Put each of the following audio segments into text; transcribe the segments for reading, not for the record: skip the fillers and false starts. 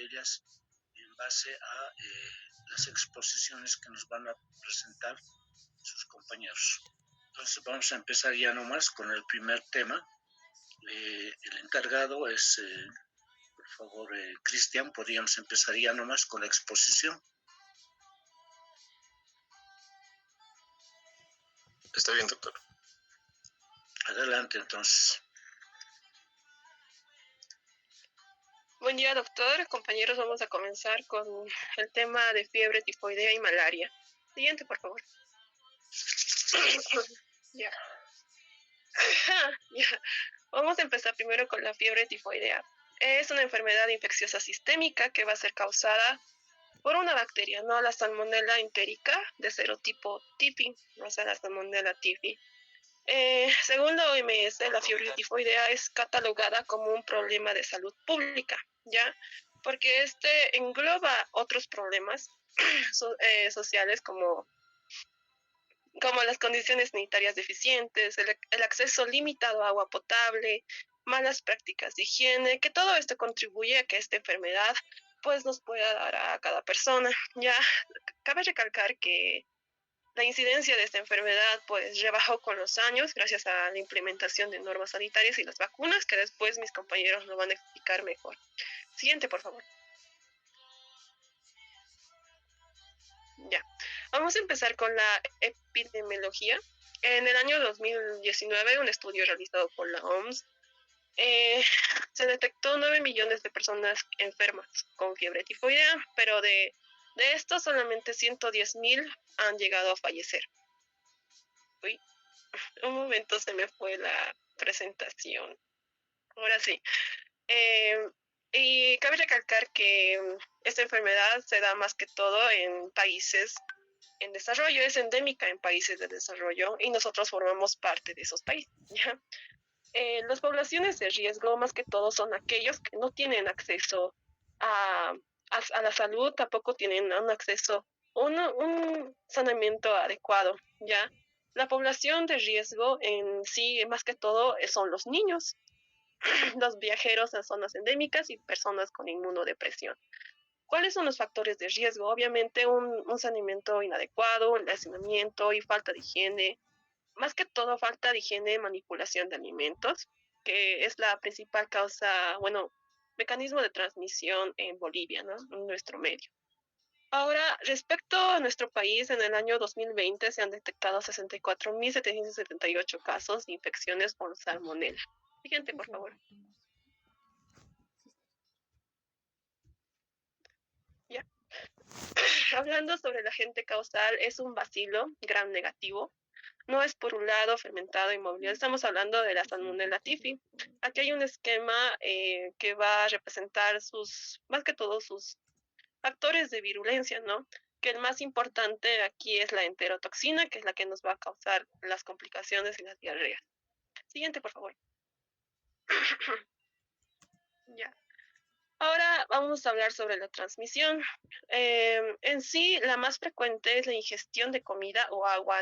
de ellas en base a las exposiciones que nos van a presentar sus compañeros. Entonces vamos a empezar ya nomás con el primer tema. El encargado es, por favor, Cristian, podríamos empezar ya nomás con la exposición. Está bien, doctor. Adelante, entonces. Buen día, doctor. Compañeros, vamos a comenzar con el tema de fiebre tifoidea y malaria. Siguiente, por favor. Ya. Vamos a empezar primero con la fiebre tifoidea. Es una enfermedad infecciosa sistémica que va a ser causada por una bacteria, ¿no? La Salmonella entérica de serotipo TIFI, o sea, la Salmonella TIFI. Según la OMS, la fiebre tifoidea es catalogada como un problema de salud pública, ¿ya? Porque este engloba otros problemas sociales como las condiciones sanitarias deficientes, el acceso limitado a agua potable, malas prácticas de higiene, que todo esto contribuye a que esta enfermedad pues nos pueda dar a cada persona. Ya cabe recalcar que la incidencia de esta enfermedad pues rebajó con los años gracias a la implementación de normas sanitarias y las vacunas, que después mis compañeros lo van a explicar mejor. Siguiente, por favor. Ya, vamos a empezar con la epidemiología. En el año 2019, un estudio realizado por la OMS, se detectó 9 millones de personas enfermas con fiebre tifoidea, pero de estos solamente 110,000 han llegado a fallecer. Uy, un momento, se me fue la presentación. Ahora sí. Y cabe recalcar que esta enfermedad se da más que todo en países en desarrollo, es endémica en países de desarrollo y nosotros formamos parte de esos países, ¿ya? Las poblaciones de riesgo más que todo son aquellos que no tienen acceso a la salud, tampoco tienen un acceso, un saneamiento adecuado, ¿ya? La población de riesgo en sí, más que todo, son los niños, los viajeros a zonas endémicas y personas con inmunodepresión. ¿Cuáles son los factores de riesgo? Obviamente un saneamiento inadecuado, un hacinamiento y falta de higiene. Más que todo falta de higiene y manipulación de alimentos, que es la principal causa, mecanismo de transmisión en Bolivia, ¿no? En nuestro medio. Ahora, respecto a nuestro país, en el año 2020 se han detectado 64,778 casos de infecciones por salmonela. Siguiente, por favor. Ya. Hablando sobre el agente causal, es un bacilo gram negativo. No es por un lado fermentado inmobiliario, estamos hablando de la Salmonella typhi. Aquí hay un esquema que va a representar más que todo sus factores de virulencia, ¿no? Que el más importante aquí es la enterotoxina, que es la que nos va a causar las complicaciones y las diarreas. Siguiente, por favor. Ya. Ahora vamos a hablar sobre la transmisión. En sí, la más frecuente es la ingestión de comida o agua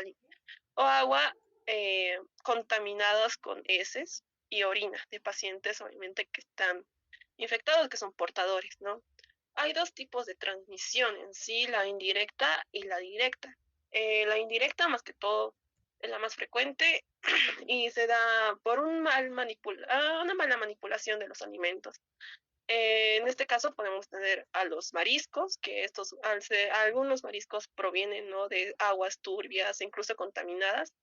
contaminados con heces y orina de pacientes, obviamente, que están infectados, que son portadores, ¿no? Hay dos tipos de transmisión en sí, la indirecta y la directa. La indirecta, más que todo, es la más frecuente y se da por una mala manipulación de los alimentos. En este caso podemos tener a los mariscos, que algunos mariscos provienen, ¿no?, de aguas turbias, incluso contaminadas,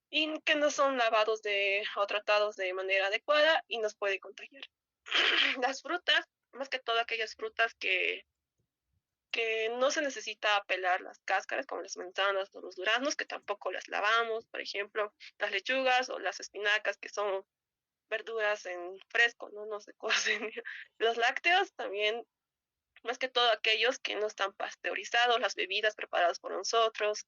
y que no son lavados o tratados de manera adecuada y nos puede contagiar. Las frutas, más que todo aquellas frutas que no se necesita pelar las cáscaras, como las manzanas o los duraznos, que tampoco las lavamos, por ejemplo, las lechugas o las espinacas, que son verduras en fresco, no se cocen. Los lácteos también, más que todo aquellos que no están pasteurizados, las bebidas preparadas por nosotros,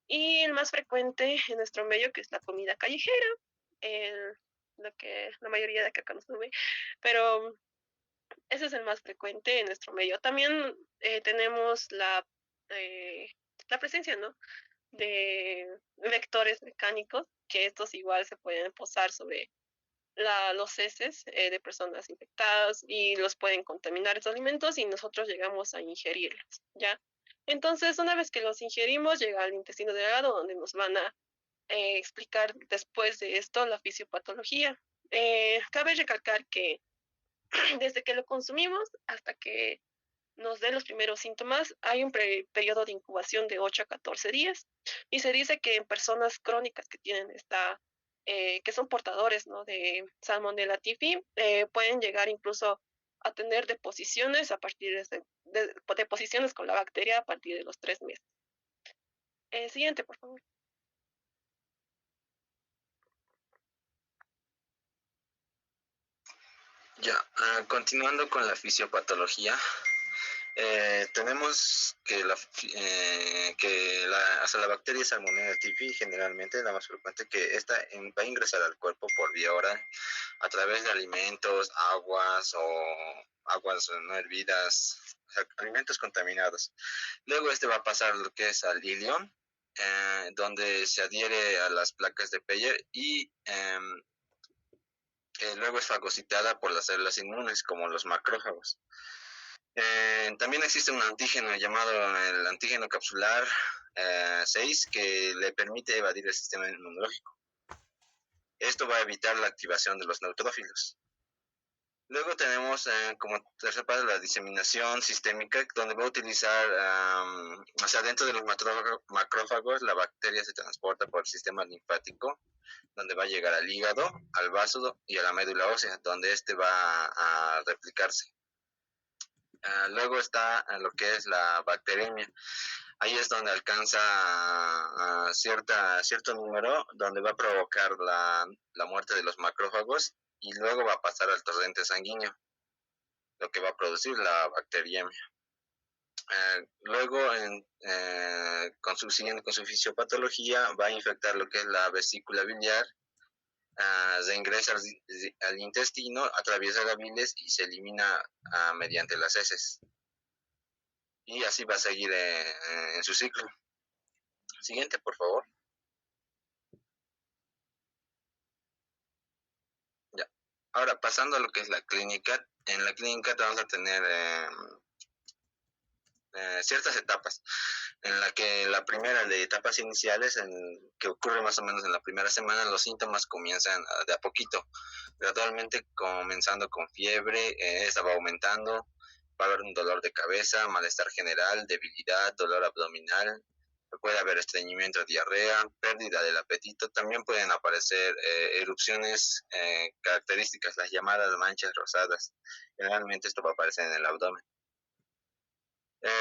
y el más frecuente en nuestro medio, que es la comida callejera, lo que la mayoría de acá consume, pero ese es el más frecuente en nuestro medio. También tenemos la presencia, ¿no?, de vectores mecánicos, que estos igual se pueden posar sobre los heces de personas infectadas y los pueden contaminar esos alimentos y nosotros llegamos a ingerirlos, ¿ya? Entonces, una vez que los ingerimos, llega al intestino delgado donde nos van a explicar después de esto la fisiopatología. Cabe recalcar que desde que lo consumimos hasta que nos dé los primeros síntomas, hay un periodo de incubación de 8 a 14 días y se dice que en personas crónicas que tienen que son portadores, ¿no?, de Salmonella typhi, pueden llegar incluso a tener deposiciones a partir de deposiciones con la bacteria a partir de los 3 meses. Siguiente, por favor. Ya, continuando con la fisiopatología, tenemos que la bacteria Salmonella typhi generalmente es la más frecuente, que esta va a ingresar al cuerpo por vía oral a través de alimentos, aguas o aguas no hervidas, o sea, alimentos contaminados. Luego va a pasar lo que es al ilion, donde se adhiere a las placas de Peyer y luego es fagocitada por las células inmunes como los macrófagos. También existe un antígeno llamado el antígeno capsular 6 que le permite evadir el sistema inmunológico. Esto va a evitar la activación de los neutrófilos. Luego tenemos como tercer paso la diseminación sistémica, donde va a utilizar, o sea, dentro de los macrófagos la bacteria se transporta por el sistema linfático, donde va a llegar al hígado, al vaso y a la médula ósea, donde va a replicarse. Luego está lo que es la bacteremia. Ahí es donde alcanza cierto número, donde va a provocar la muerte de los macrófagos y luego va a pasar al torrente sanguíneo, lo que va a producir la bacteriemia. Luego, con su fisiopatología, va a infectar lo que es la vesícula biliar, se ingresa al intestino, atraviesa la bilis y se elimina mediante las heces. Y así va a seguir en su ciclo. Siguiente, por favor. Ya. Ahora, pasando a lo que es la clínica. En la clínica vamos a tener ciertas etapas, en la que la primera de etapas iniciales, que ocurre más o menos en la primera semana, los síntomas comienzan de a poquito, gradualmente comenzando con fiebre, esta va aumentando, va a haber un dolor de cabeza, malestar general, debilidad, dolor abdominal, puede haber estreñimiento, diarrea, pérdida del apetito, también pueden aparecer erupciones características, las llamadas manchas rosadas, generalmente esto va a aparecer en el abdomen.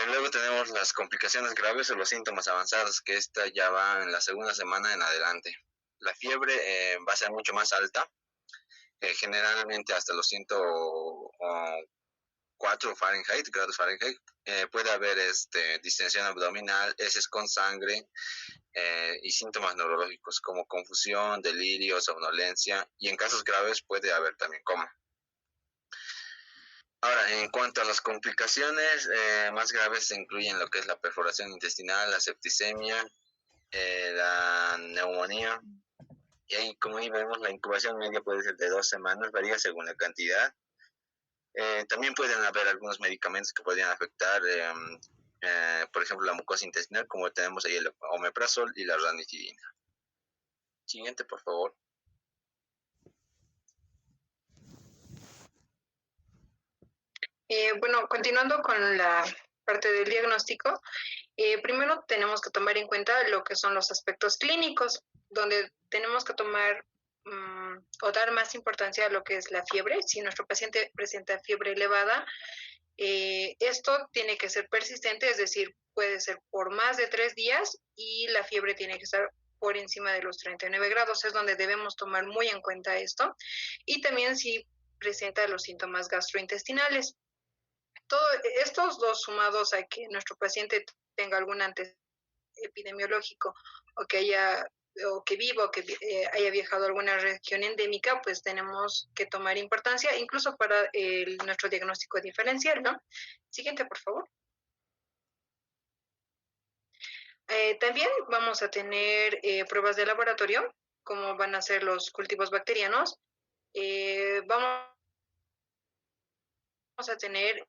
Luego tenemos las complicaciones graves o los síntomas avanzados, que esta ya va en la segunda semana en adelante. La fiebre va a ser mucho más alta, generalmente hasta los 104 grados Fahrenheit. Puede haber distensión abdominal, heces con sangre y síntomas neurológicos como confusión, delirio, somnolencia, y en casos graves puede haber también coma. Ahora, en cuanto a las complicaciones más graves, se incluyen lo que es la perforación intestinal, la septicemia, la neumonía. Y ahí, como ahí vemos, la incubación media puede ser de 2 semanas, varía según la cantidad. También pueden haber algunos medicamentos que podrían afectar, por ejemplo, la mucosa intestinal, como tenemos ahí el omeprazol y la ranitidina. Siguiente, por favor. Bueno, continuando con la parte del diagnóstico, primero tenemos que tomar en cuenta lo que son los aspectos clínicos, donde tenemos que tomar o dar más importancia a lo que es la fiebre. Si nuestro paciente presenta fiebre elevada, esto tiene que ser persistente, es decir, puede ser por más de 3 días y la fiebre tiene que estar por encima de los 39 grados, es donde debemos tomar muy en cuenta esto. Y también si presenta los síntomas gastrointestinales. Estos dos sumados a que nuestro paciente tenga algún antecedente epidemiológico o que viva o que haya viajado a alguna región endémica, pues tenemos que tomar importancia incluso para nuestro diagnóstico diferencial, ¿no? Siguiente, por favor. También vamos a tener pruebas de laboratorio, como van a ser los cultivos bacterianos, vamos a tener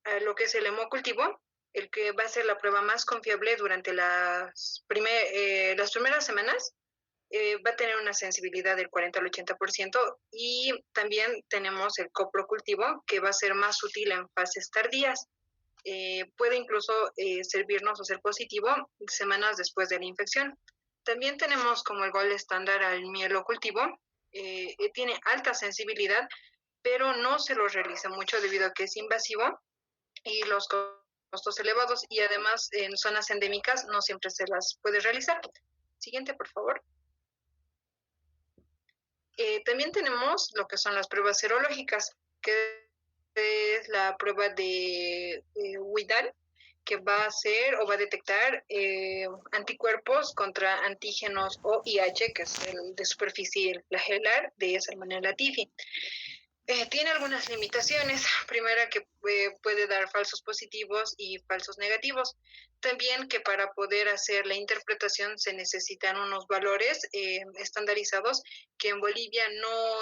a lo que es el hemocultivo, el que va a ser la prueba más confiable durante las primeras semanas. Va a tener una sensibilidad del 40 al 80% y también tenemos el coprocultivo que va a ser más útil en fases tardías. Puede incluso servirnos o ser positivo semanas después de la infección. También tenemos como el gol estándar al mielocultivo. Tiene alta sensibilidad, pero no se lo realiza mucho debido a que es invasivo y los costos elevados, y además en zonas endémicas no siempre se las puede realizar. Siguiente, por favor. También tenemos lo que son las pruebas serológicas, que es la prueba de Widal, que va a hacer o va a detectar anticuerpos contra antígenos o IH, que es el de superficie flagelar de Salmonella typhi. Tiene algunas limitaciones. Primera, que puede dar falsos positivos y falsos negativos. También que para poder hacer la interpretación se necesitan unos valores estandarizados que en Bolivia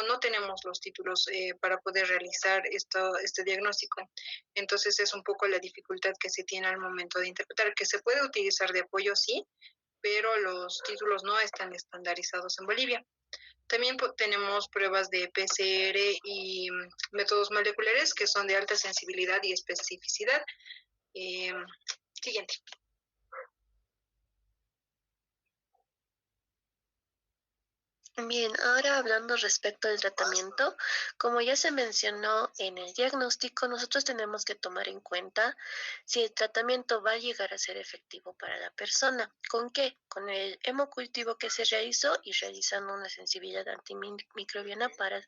no tenemos los títulos para poder realizar este diagnóstico. Entonces es un poco la dificultad que se tiene al momento de interpretar, que se puede utilizar de apoyo, sí, pero los títulos no están estandarizados en Bolivia. También tenemos pruebas de PCR y métodos moleculares que son de alta sensibilidad y especificidad. Siguiente. Bien, ahora hablando respecto al tratamiento, como ya se mencionó en el diagnóstico, nosotros tenemos que tomar en cuenta si el tratamiento va a llegar a ser efectivo para la persona. ¿Con qué? Con el hemocultivo que se realizó y realizando una sensibilidad antimicrobiana para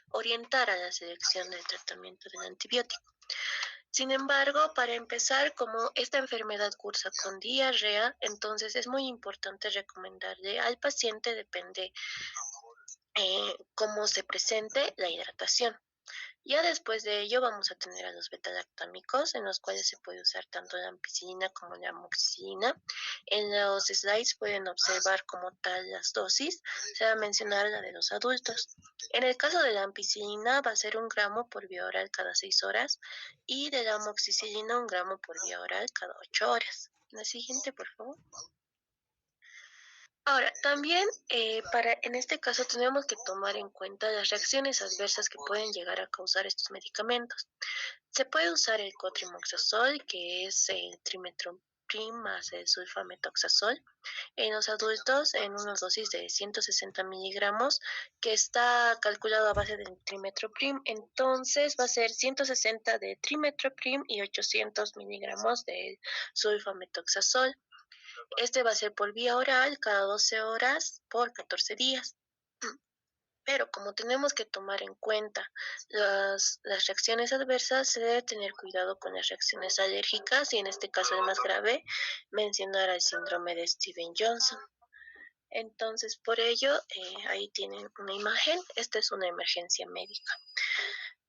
orientar a la selección del tratamiento del antibiótico. Sin embargo, para empezar, como esta enfermedad cursa con diarrea, entonces es muy importante recomendarle al paciente, depende cómo se presente la hidratación. Ya después de ello vamos a tener a los betalactámicos, en los cuales se puede usar tanto la ampicilina como la amoxicilina. En los slides pueden observar como tal las dosis, se va a mencionar la de los adultos. En el caso de la ampicilina va a ser 1 gramo por vía oral cada 6 horas y de la amoxicilina 1 gramo por vía oral cada 8 horas. La siguiente, por favor. Ahora, también en este caso tenemos que tomar en cuenta las reacciones adversas que pueden llegar a causar estos medicamentos. Se puede usar el cotrimoxazol, que es el trimetoprim más el sulfametoxazol, en los adultos en una dosis de 160 miligramos, que está calculado a base del trimetoprim. Entonces va a ser 160 de trimetoprim y 800 miligramos de sulfametoxazol. Este va a ser por vía oral cada 12 horas por 14 días. Pero como tenemos que tomar en cuenta las reacciones adversas, se debe tener cuidado con las reacciones alérgicas y en este caso el más grave, mencionar el síndrome de Stevens-Johnson. Entonces, por ello, ahí tienen una imagen. Esta es una emergencia médica.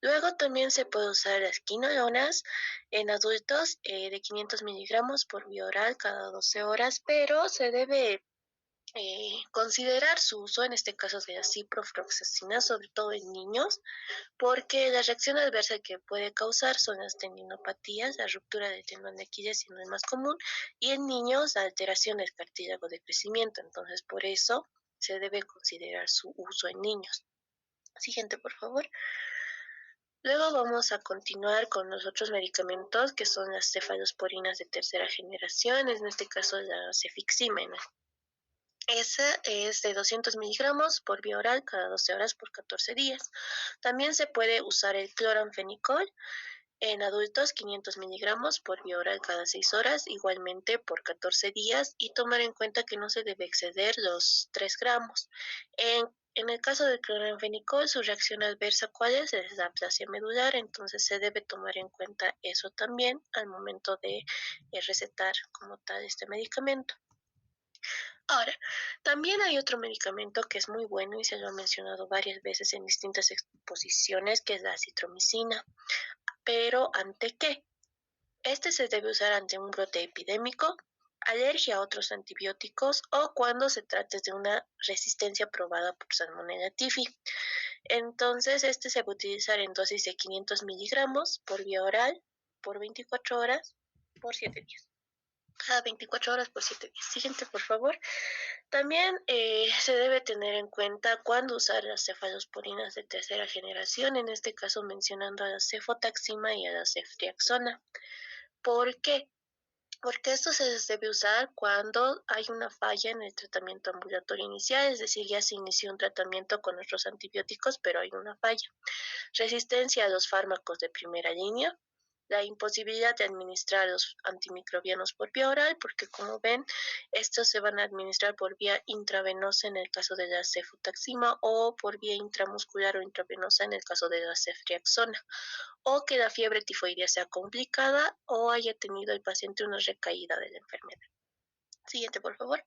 Luego también se puede usar las quinolonas en adultos de 500 miligramos por vía oral cada 12 horas, pero se debe considerar su uso, en este caso de la ciprofloxacina, sobre todo en niños, porque la reacción adversa que puede causar son las tendinopatías, la ruptura del tendón de Aquiles siendo el más común, y en niños la alteración del cartílago de crecimiento. Entonces, por eso se debe considerar su uso en niños. Siguiente, por favor. Luego vamos a continuar con los otros medicamentos que son las cefalosporinas de tercera generación, en este caso la cefiximena. Esa es de 200 miligramos por vía oral cada 12 horas por 14 días. También se puede usar el cloranfenicol en adultos 500 miligramos por vía oral cada 6 horas, igualmente por 14 días, y tomar en cuenta que no se debe exceder los 3 gramos. En el caso del cloranfenicol, su reacción adversa, ¿cuál es? Es la aplasia medular, entonces se debe tomar en cuenta eso también al momento de recetar como tal este medicamento. Ahora, también hay otro medicamento que es muy bueno y se lo ha mencionado varias veces en distintas exposiciones, que es la acitromicina. ¿Pero ante qué? Este se debe usar ante un brote epidémico, alergia a otros antibióticos o cuando se trate de una resistencia probada por Salmonella typhi. Entonces, este se va a utilizar en dosis de 500 miligramos por vía oral por 24 horas por 7 días. Cada 24 horas por 7 días. Siguiente, por favor. También se debe tener en cuenta cuándo usar las cefalosporinas de tercera generación, en este caso mencionando a la cefotaxima y a la ceftriaxona. ¿Por qué? Porque esto se debe usar cuando hay una falla en el tratamiento ambulatorio inicial, es decir, ya se inició un tratamiento con nuestros antibióticos, pero hay una falla. Resistencia a los fármacos de primera línea, la imposibilidad de administrar los antimicrobianos por vía oral, porque como ven, estos se van a administrar por vía intravenosa en el caso de la cefotaxima o por vía intramuscular o intravenosa en el caso de la ceftriaxona, o que la fiebre tifoidea sea complicada o haya tenido el paciente una recaída de la enfermedad. Siguiente, por favor.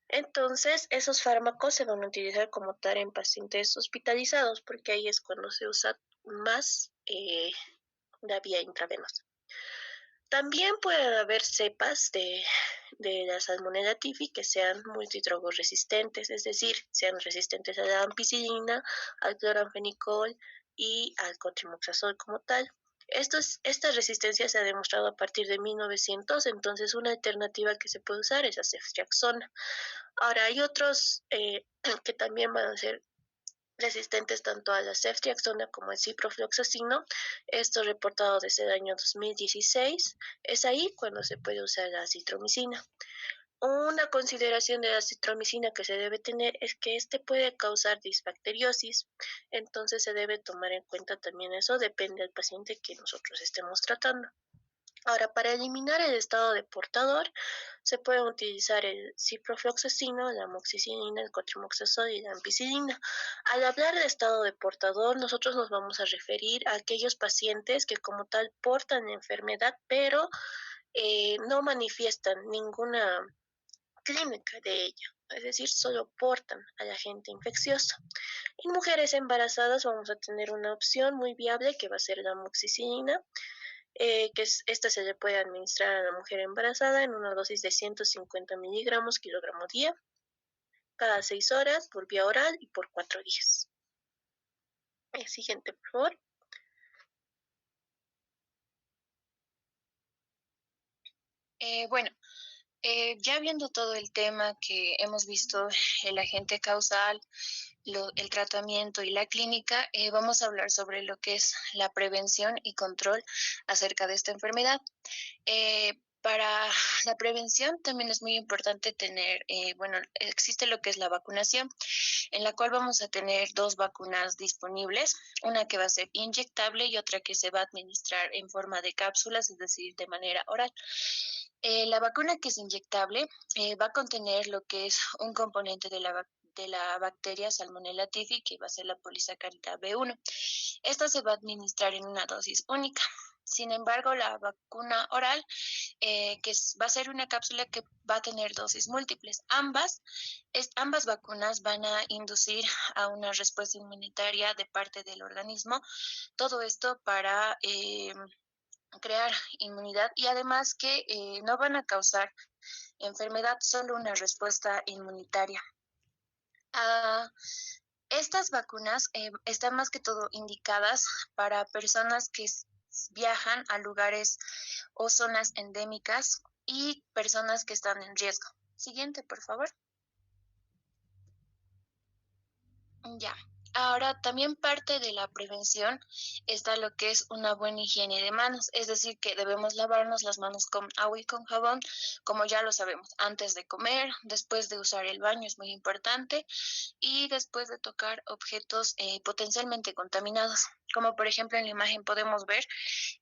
Entonces, esos fármacos se van a utilizar como tal en pacientes hospitalizados, porque ahí es cuando se usa más la vía intravenosa. También puede haber cepas de la Salmonella typhi que sean multidrogoresistentes, es decir, sean resistentes a la ampicilina, al cloranfenicol y al cotrimoxazol como tal. Esta resistencia se ha demostrado a partir de 1900, entonces una alternativa que se puede usar es la ceftriaxona. Ahora, hay otros que también van a ser resistentes tanto a la ceftriaxona como al ciprofloxacino, esto reportado desde el año 2016, es ahí cuando se puede usar la acitromicina. Una consideración de la acitromicina que se debe tener es que este puede causar disbacteriosis, entonces se debe tomar en cuenta también eso, depende del paciente que nosotros estemos tratando. Ahora, para eliminar el estado de portador, se puede utilizar el ciprofloxacino, la amoxicilina, el cotrimoxazol y la ampicilina. Al hablar de estado de portador, nosotros nos vamos a referir a aquellos pacientes que como tal portan la enfermedad, pero no manifiestan ninguna clínica de ello. Es decir, solo portan al agente infeccioso. En mujeres embarazadas vamos a tener una opción muy viable que va a ser la amoxicilina, esta se le puede administrar a la mujer embarazada en una dosis de 150 miligramos kilogramo día, cada 6 horas, por vía oral y por 4 días. Siguiente, por favor. Ya viendo todo el tema que hemos visto, el agente causal, el tratamiento y la clínica, vamos a hablar sobre lo que es la prevención y control acerca de esta enfermedad. Para la prevención también es muy importante tener, existe lo que es la vacunación, en la cual vamos a tener 2 vacunas disponibles, una que va a ser inyectable y otra que se va a administrar en forma de cápsulas, es decir, de manera oral. La vacuna que es inyectable va a contener lo que es un componente de la bacteria Salmonella typhi, que va a ser la polisacárida B1. Esta se va a administrar en una dosis única. Sin embargo, la vacuna oral, va a ser una cápsula que va a tener dosis múltiples. Ambas vacunas van a inducir a una respuesta inmunitaria de parte del organismo. Todo esto para crear inmunidad y además que no van a causar enfermedad, solo una respuesta inmunitaria. Estas vacunas están más que todo indicadas para personas que viajan a lugares o zonas endémicas y personas que están en riesgo. Siguiente, por favor. Ya. Ahora, también parte de la prevención está lo que es una buena higiene de manos, es decir, que debemos lavarnos las manos con agua y con jabón, como ya lo sabemos, antes de comer, después de usar el baño es muy importante, y después de tocar objetos potencialmente contaminados. Como por ejemplo en la imagen podemos ver,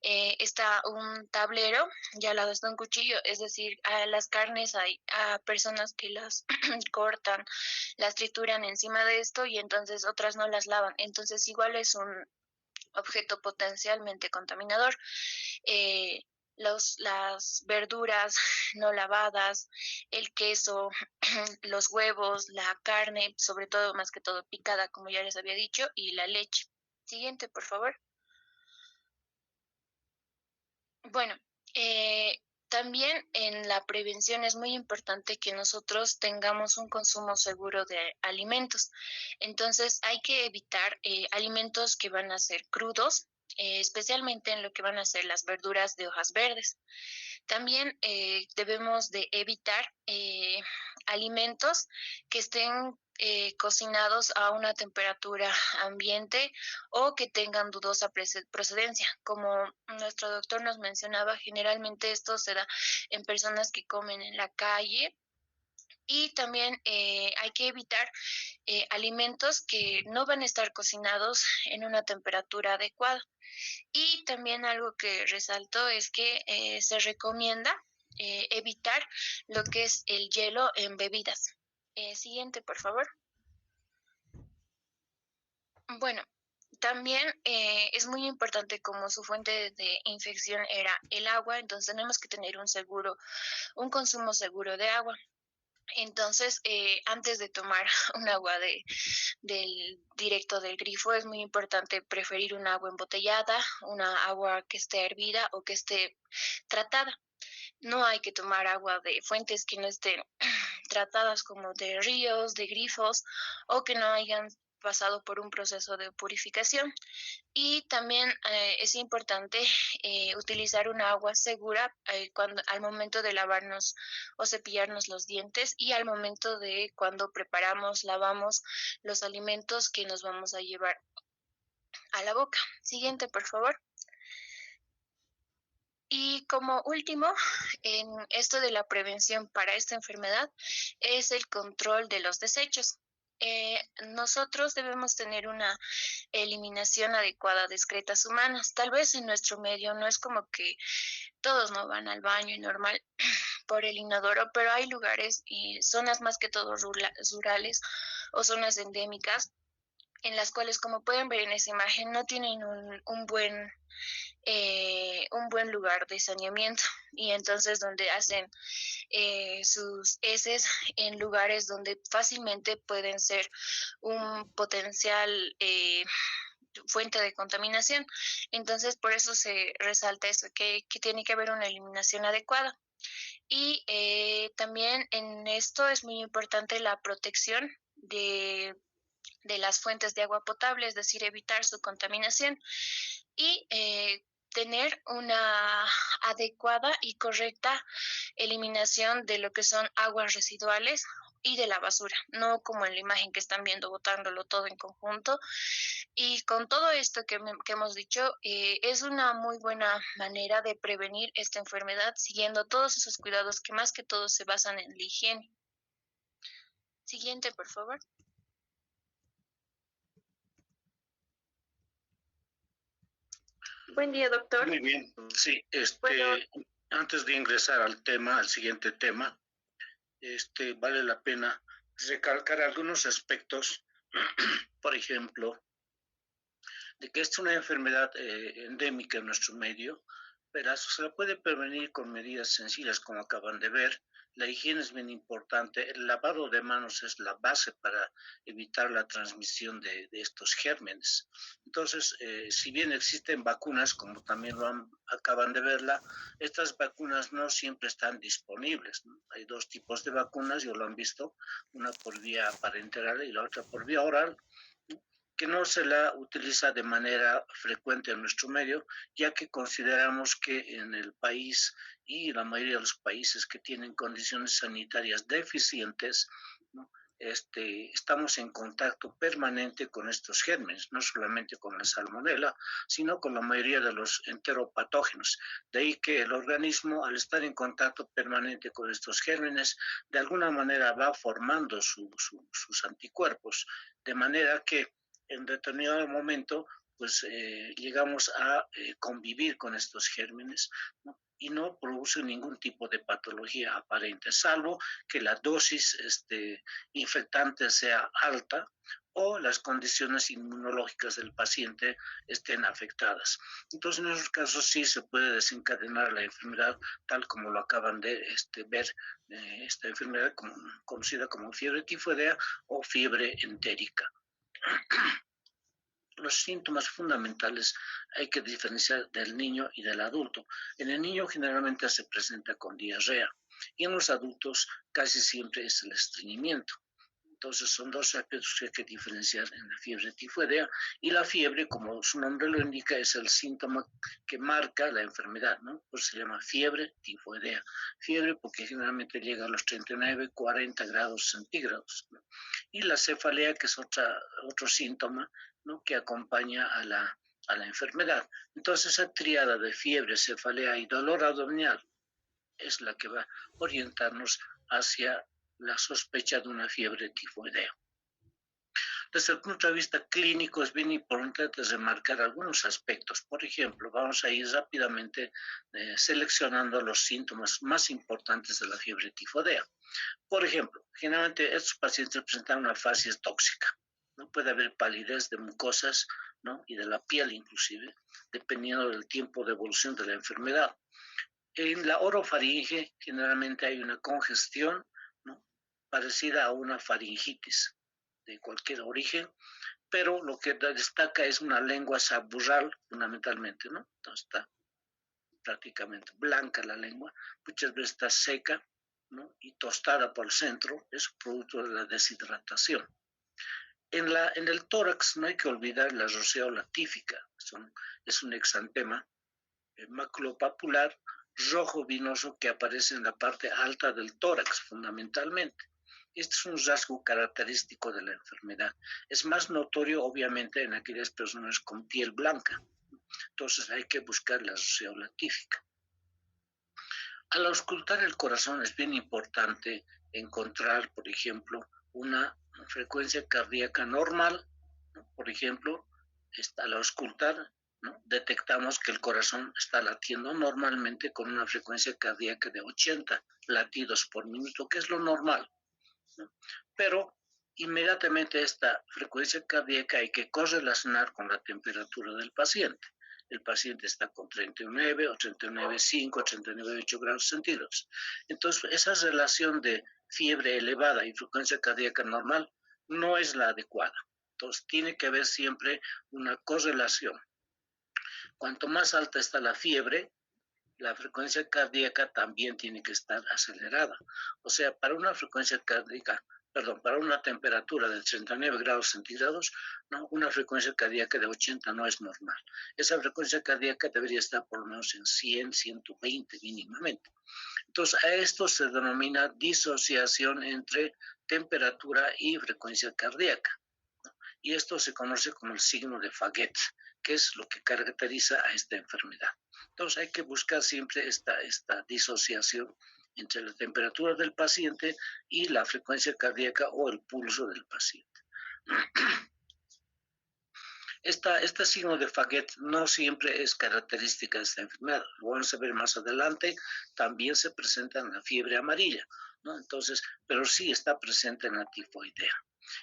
está un tablero y al lado está un cuchillo, es decir, a las carnes hay a personas que las cortan, las trituran encima de esto y entonces otras no las lavan. Entonces igual es un objeto potencialmente contaminador. Las verduras no lavadas, el queso, los huevos, la carne, sobre todo, más que todo picada, como ya les había dicho, y la leche. Siguiente, por favor. Bueno, También en la prevención es muy importante que nosotros tengamos un consumo seguro de alimentos. Entonces hay que evitar alimentos que van a ser crudos, especialmente en lo que van a ser las verduras de hojas verdes. También debemos de evitar alimentos que estén cocinados a una temperatura ambiente o que tengan dudosa procedencia. Como nuestro doctor nos mencionaba, generalmente esto se da en personas que comen en la calle. Y también hay que evitar alimentos que no van a estar cocinados en una temperatura adecuada. Y también algo que resalto es que se recomienda evitar lo que es el hielo en bebidas. Siguiente, por favor. Bueno, también es muy importante, como su fuente de infección era el agua, entonces tenemos que tener un consumo seguro de agua. Entonces, antes de tomar un agua directo del grifo, es muy importante preferir un agua embotellada, una agua que esté hervida o que esté tratada. No hay que tomar agua de fuentes que no estén tratadas, como de ríos, de grifos, o que no hayan pasado por un proceso de purificación. Y también es importante utilizar una agua segura al momento de lavarnos o cepillarnos los dientes, y al momento de cuando lavamos los alimentos que nos vamos a llevar a la boca. Siguiente, por favor. Y como último, en esto de la prevención para esta enfermedad, es el control de los desechos. Nosotros debemos tener una eliminación adecuada de excretas humanas. Tal vez en nuestro medio no es como que todos no van al baño y normal por el inodoro, pero hay lugares y zonas más que todo rurales o zonas endémicas en las cuales, como pueden ver en esa imagen, no tienen un buen lugar de saneamiento, y entonces donde hacen sus heces en lugares donde fácilmente pueden ser un potencial fuente de contaminación. Entonces, por eso se resalta eso, que tiene que haber una eliminación adecuada. Y también en esto es muy importante la protección de las fuentes de agua potable, es decir, evitar su contaminación, y tener una adecuada y correcta eliminación de lo que son aguas residuales y de la basura, no como en la imagen que están viendo, botándolo todo en conjunto. Y con todo esto que hemos dicho, es una muy buena manera de prevenir esta enfermedad, siguiendo todos esos cuidados que más que todo se basan en la higiene. Siguiente, por favor. Buen día, doctor. Muy bien, sí, Bueno, antes de ingresar al siguiente tema, vale la pena recalcar algunos aspectos, por ejemplo, de que es una enfermedad endémica en nuestro medio, pero se la puede prevenir con medidas sencillas, como acaban de ver. La higiene es bien importante. El lavado de manos es la base para evitar la transmisión de estos gérmenes. Entonces, si bien existen vacunas, como también acaban de verla, estas vacunas no siempre están disponibles, ¿no? Hay dos tipos de vacunas, ya lo han visto, una por vía parenteral y la otra por vía oral, que no se la utiliza de manera frecuente en nuestro medio, ya que consideramos que en el país y la mayoría de los países que tienen condiciones sanitarias deficientes, ¿no?, estamos en contacto permanente con estos gérmenes, no solamente con la salmonela, sino con la mayoría de los enteropatógenos. De ahí que el organismo, al estar en contacto permanente con estos gérmenes, de alguna manera va formando sus anticuerpos, de manera que en determinado momento pues llegamos a convivir con estos gérmenes, ¿no?, y no produce ningún tipo de patología aparente, salvo que la dosis infectante sea alta o las condiciones inmunológicas del paciente estén afectadas. Entonces, en esos casos sí se puede desencadenar la enfermedad, tal como lo acaban de ver, esta enfermedad conocida como fiebre tifoidea o fiebre entérica. los síntomas fundamentales hay que diferenciar del niño y del adulto. En el niño generalmente se presenta con diarrea y en los adultos casi siempre es el estreñimiento. Entonces son dos aspectos que hay que diferenciar en la fiebre tifoidea, y la fiebre, como su nombre lo indica, es el síntoma que marca la enfermedad, ¿no? Pues se llama fiebre tifoidea. Fiebre porque generalmente llega a los 39, 40 grados centígrados, ¿no? Y la cefalea, que es otro síntoma, ¿no?, que acompaña a la enfermedad. Entonces esa tríada de fiebre, cefalea y dolor abdominal es la que va a orientarnos hacia la sospecha de una fiebre tifoidea. Desde el punto de vista clínico es bien importante remarcar algunos aspectos. Por ejemplo, vamos a ir rápidamente seleccionando los síntomas más importantes de la fiebre tifoidea. Por ejemplo, generalmente estos pacientes presentan una facies tóxica, ¿no? Puede haber palidez de mucosas, ¿no?, y de la piel inclusive, dependiendo del tiempo de evolución de la enfermedad. En la orofaringe generalmente hay una congestión, ¿no?, parecida a una faringitis de cualquier origen, pero lo que destaca es una lengua saburral fundamentalmente, ¿no? Entonces está prácticamente blanca la lengua, muchas veces está seca, ¿no?, y tostada por el centro, es producto de la deshidratación. En el tórax no hay que olvidar la roseola tífica, es un exantema maculopapular rojo vinoso que aparece en la parte alta del tórax fundamentalmente. Este es un rasgo característico de la enfermedad. Es más notorio obviamente en aquellas personas con piel blanca. Entonces hay que buscar la roseola tífica. Al auscultar el corazón es bien importante encontrar, por ejemplo, una frecuencia cardíaca normal, ¿no? Por ejemplo, al auscultar, ¿no?, detectamos que el corazón está latiendo normalmente con una frecuencia cardíaca de 80 latidos por minuto, que es lo normal, ¿no? Pero inmediatamente esta frecuencia cardíaca hay que correlacionar con la temperatura del paciente. El paciente está con 39 o 39,5, 39,8 grados centígrados. Entonces, esa relación de fiebre elevada y frecuencia cardíaca normal no es la adecuada. Entonces, tiene que haber siempre una correlación. Cuanto más alta está la fiebre, la frecuencia cardíaca también tiene que estar acelerada. O sea, para una frecuencia cardíaca, para una temperatura de 39 grados centígrados, ¿no?, una frecuencia cardíaca de 80 no es normal. Esa frecuencia cardíaca debería estar por lo menos en 100, 120 mínimamente. Entonces, a esto se denomina disociación entre temperatura y frecuencia cardíaca, ¿no? Y esto se conoce como el signo de Faguet, que es lo que caracteriza a esta enfermedad. Entonces hay que buscar siempre esta disociación entre la temperatura del paciente y la frecuencia cardíaca o el pulso del paciente. Este signo de Faguet no siempre es característica de esta enfermedad. Lo vamos a ver más adelante. También se presenta en la fiebre amarilla, ¿no? Entonces, pero sí está presente en la tifoidea.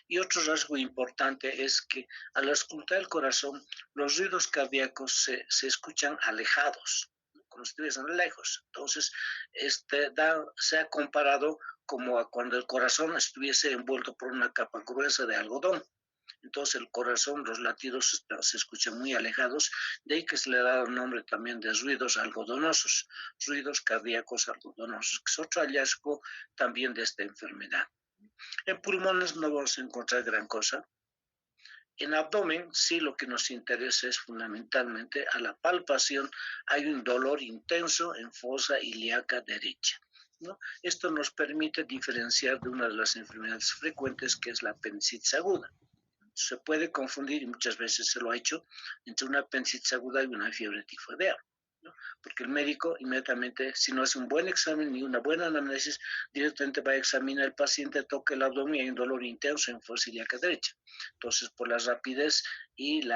Y otro rasgo importante es que al auscultar el corazón, los ruidos cardíacos se escuchan alejados, como si estuviesen lejos. Entonces, se ha comparado como a cuando el corazón estuviese envuelto por una capa gruesa de algodón. Entonces el corazón, los latidos se escuchan muy alejados, de ahí que se le da el nombre también de ruidos algodonosos, ruidos cardíacos algodonosos, que es otro hallazgo también de esta enfermedad. En pulmones no vamos a encontrar gran cosa. En abdomen sí lo que nos interesa es fundamentalmente a la palpación hay un dolor intenso en fosa ilíaca derecha, ¿no? Esto nos permite diferenciar de una de las enfermedades frecuentes que es la apendicitis aguda. Se puede confundir, y muchas veces se lo ha hecho, entre una apendicitis aguda y una fiebre tifoidea, ¿no? Porque el médico inmediatamente, si no hace un buen examen ni una buena anamnesis, directamente va a examinar al paciente, toca el abdomen y hay un dolor intenso en fosa ilíaca derecha. Entonces, por la rapidez y el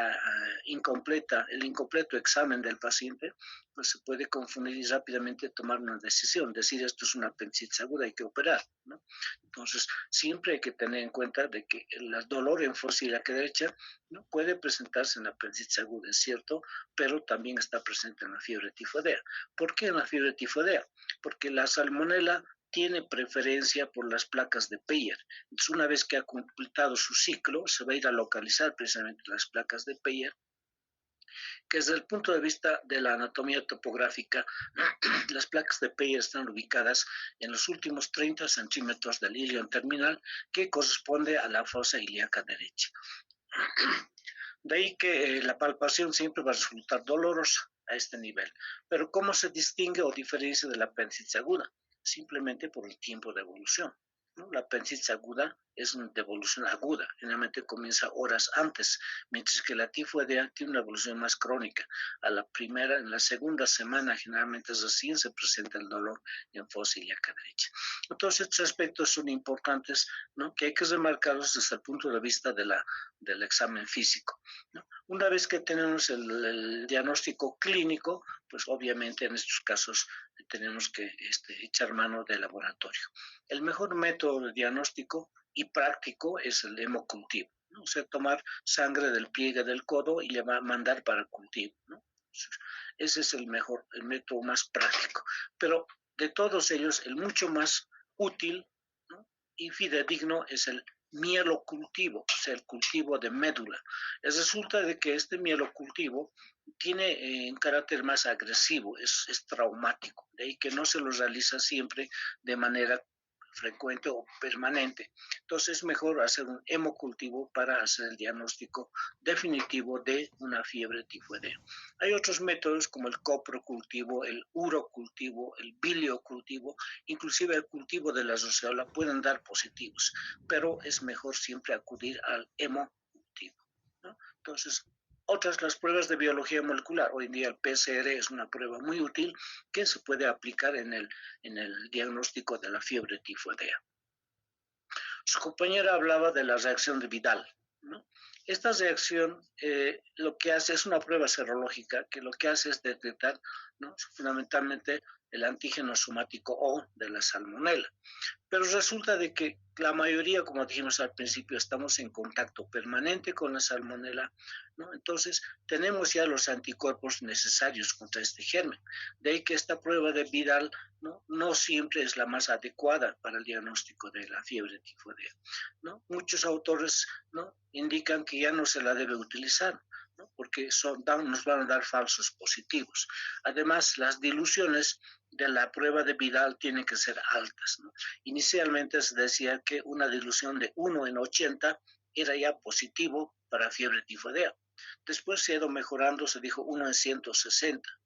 incompleto examen del paciente, pues se puede confundir y rápidamente tomar una decisión, decir esto es una apendicitis aguda, hay que operar, ¿no? Entonces, siempre hay que tener en cuenta de que el dolor en fosa ilíaca derecha no puede presentarse en la apendicitis aguda, es cierto, pero también está presente en la fiebre tifoidea. ¿Por qué en la fiebre tifoidea? Porque la salmonela tiene preferencia por las placas de Peyer. Entonces, una vez que ha completado su ciclo, se va a ir a localizar precisamente las placas de Peyer, que desde el punto de vista de la anatomía topográfica, las placas de Peyer están ubicadas en los últimos 30 centímetros del ilion terminal, que corresponde a la fosa ilíaca derecha. De ahí que la palpación siempre va a resultar dolorosa a este nivel. Pero ¿cómo se distingue o diferencia de la apendicitis aguda? Simplemente por el tiempo de evolución, ¿no? La apendicitis aguda es de evolución aguda, generalmente comienza horas antes, mientras que la tifoidea tiene una evolución más crónica. En la segunda semana generalmente recién se presenta el dolor en fosa ilíaca derecha. Entonces estos aspectos son importantes, ¿no? Que hay que remarcarlos desde el punto de vista del examen físico, ¿no? Una vez que tenemos el diagnóstico clínico, pues obviamente en estos casos tenemos que echar mano del laboratorio. El mejor método de diagnóstico y práctico es el hemocultivo, ¿no? O sea, tomar sangre del pliegue del codo y le va a mandar para cultivo, ¿no? Ese es el método más práctico. Pero de todos ellos, el mucho más útil, ¿no? Y fidedigno es el mielocultivo, o sea, el cultivo de médula. Resulta de que este mielocultivo tiene un carácter más agresivo, es traumático, de ahí que no se lo realiza siempre de manera frecuente o permanente. Entonces es mejor hacer un hemocultivo para hacer el diagnóstico definitivo de una fiebre tifoidea. Hay otros métodos como el coprocultivo, el urocultivo, el biliocultivo, inclusive el cultivo de la roceola pueden dar positivos, pero es mejor siempre acudir al hemocultivo, ¿no? Entonces, las pruebas de biología molecular. Hoy en día el PCR es una prueba muy útil que se puede aplicar en el diagnóstico de la fiebre tifoidea. Su compañera hablaba de la reacción de Vidal, ¿no? Esta reacción lo que hace es una prueba serológica que lo que hace es detectar, ¿no?, fundamentalmente el antígeno somático O de la salmonela. Pero resulta de que la mayoría, como dijimos al principio, estamos en contacto permanente con la salmonela, ¿no? Entonces tenemos ya los anticuerpos necesarios contra este germen. De ahí que esta prueba de Vidal no siempre es la más adecuada para el diagnóstico de la fiebre tifoidea, ¿no? Muchos autores, ¿no?, indican que ya no se la debe utilizar, ¿no?, porque nos van a dar falsos positivos. Además, las diluciones de la prueba de Vidal tienen que ser altas, ¿no? Inicialmente se decía que una dilución de 1 en 80 era ya positivo para fiebre tifoidea. Después se ha ido mejorando, se dijo 1 en 160.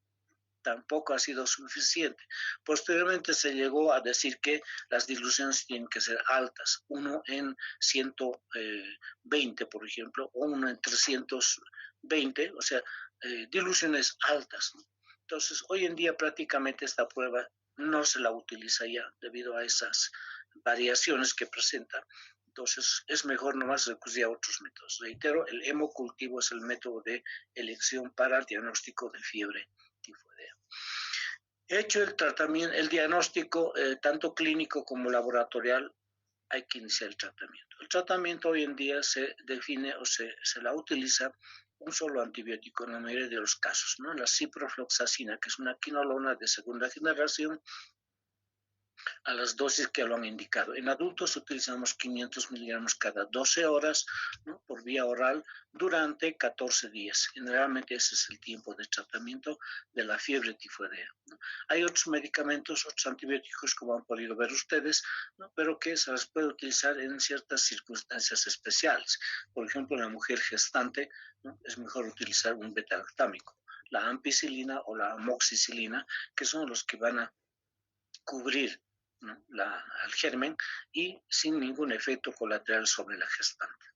Tampoco ha sido suficiente. Posteriormente se llegó a decir que las diluciones tienen que ser altas, 1 en 120, por ejemplo, o 1 en 320, o sea, diluciones altas, ¿no? Entonces, hoy en día prácticamente esta prueba no se la utiliza ya debido a esas variaciones que presenta. Entonces, es mejor nomás recurrir a otros métodos. Reitero, el hemocultivo es el método de elección para el diagnóstico de fiebre tifoidea. Hecho el diagnóstico, tanto clínico como laboratorial, hay que iniciar el tratamiento. El tratamiento hoy en día se define o se la utiliza un solo antibiótico en la mayoría de los casos, ¿no? La ciprofloxacina, que es una quinolona de segunda generación, a las dosis que lo han indicado. En adultos utilizamos 500 miligramos cada 12 horas, ¿no?, por vía oral durante 14 días. Generalmente ese es el tiempo de tratamiento de la fiebre tifoidea, ¿no? Hay otros medicamentos, otros antibióticos, como han podido ver ustedes, ¿no?, pero que se las puede utilizar en ciertas circunstancias especiales. Por ejemplo, en la mujer gestante, ¿no?, es mejor utilizar un beta-lactámico, la ampicilina o la amoxicilina, que son los que van a cubrir, ¿no?, al germen y sin ningún efecto colateral sobre la gestante.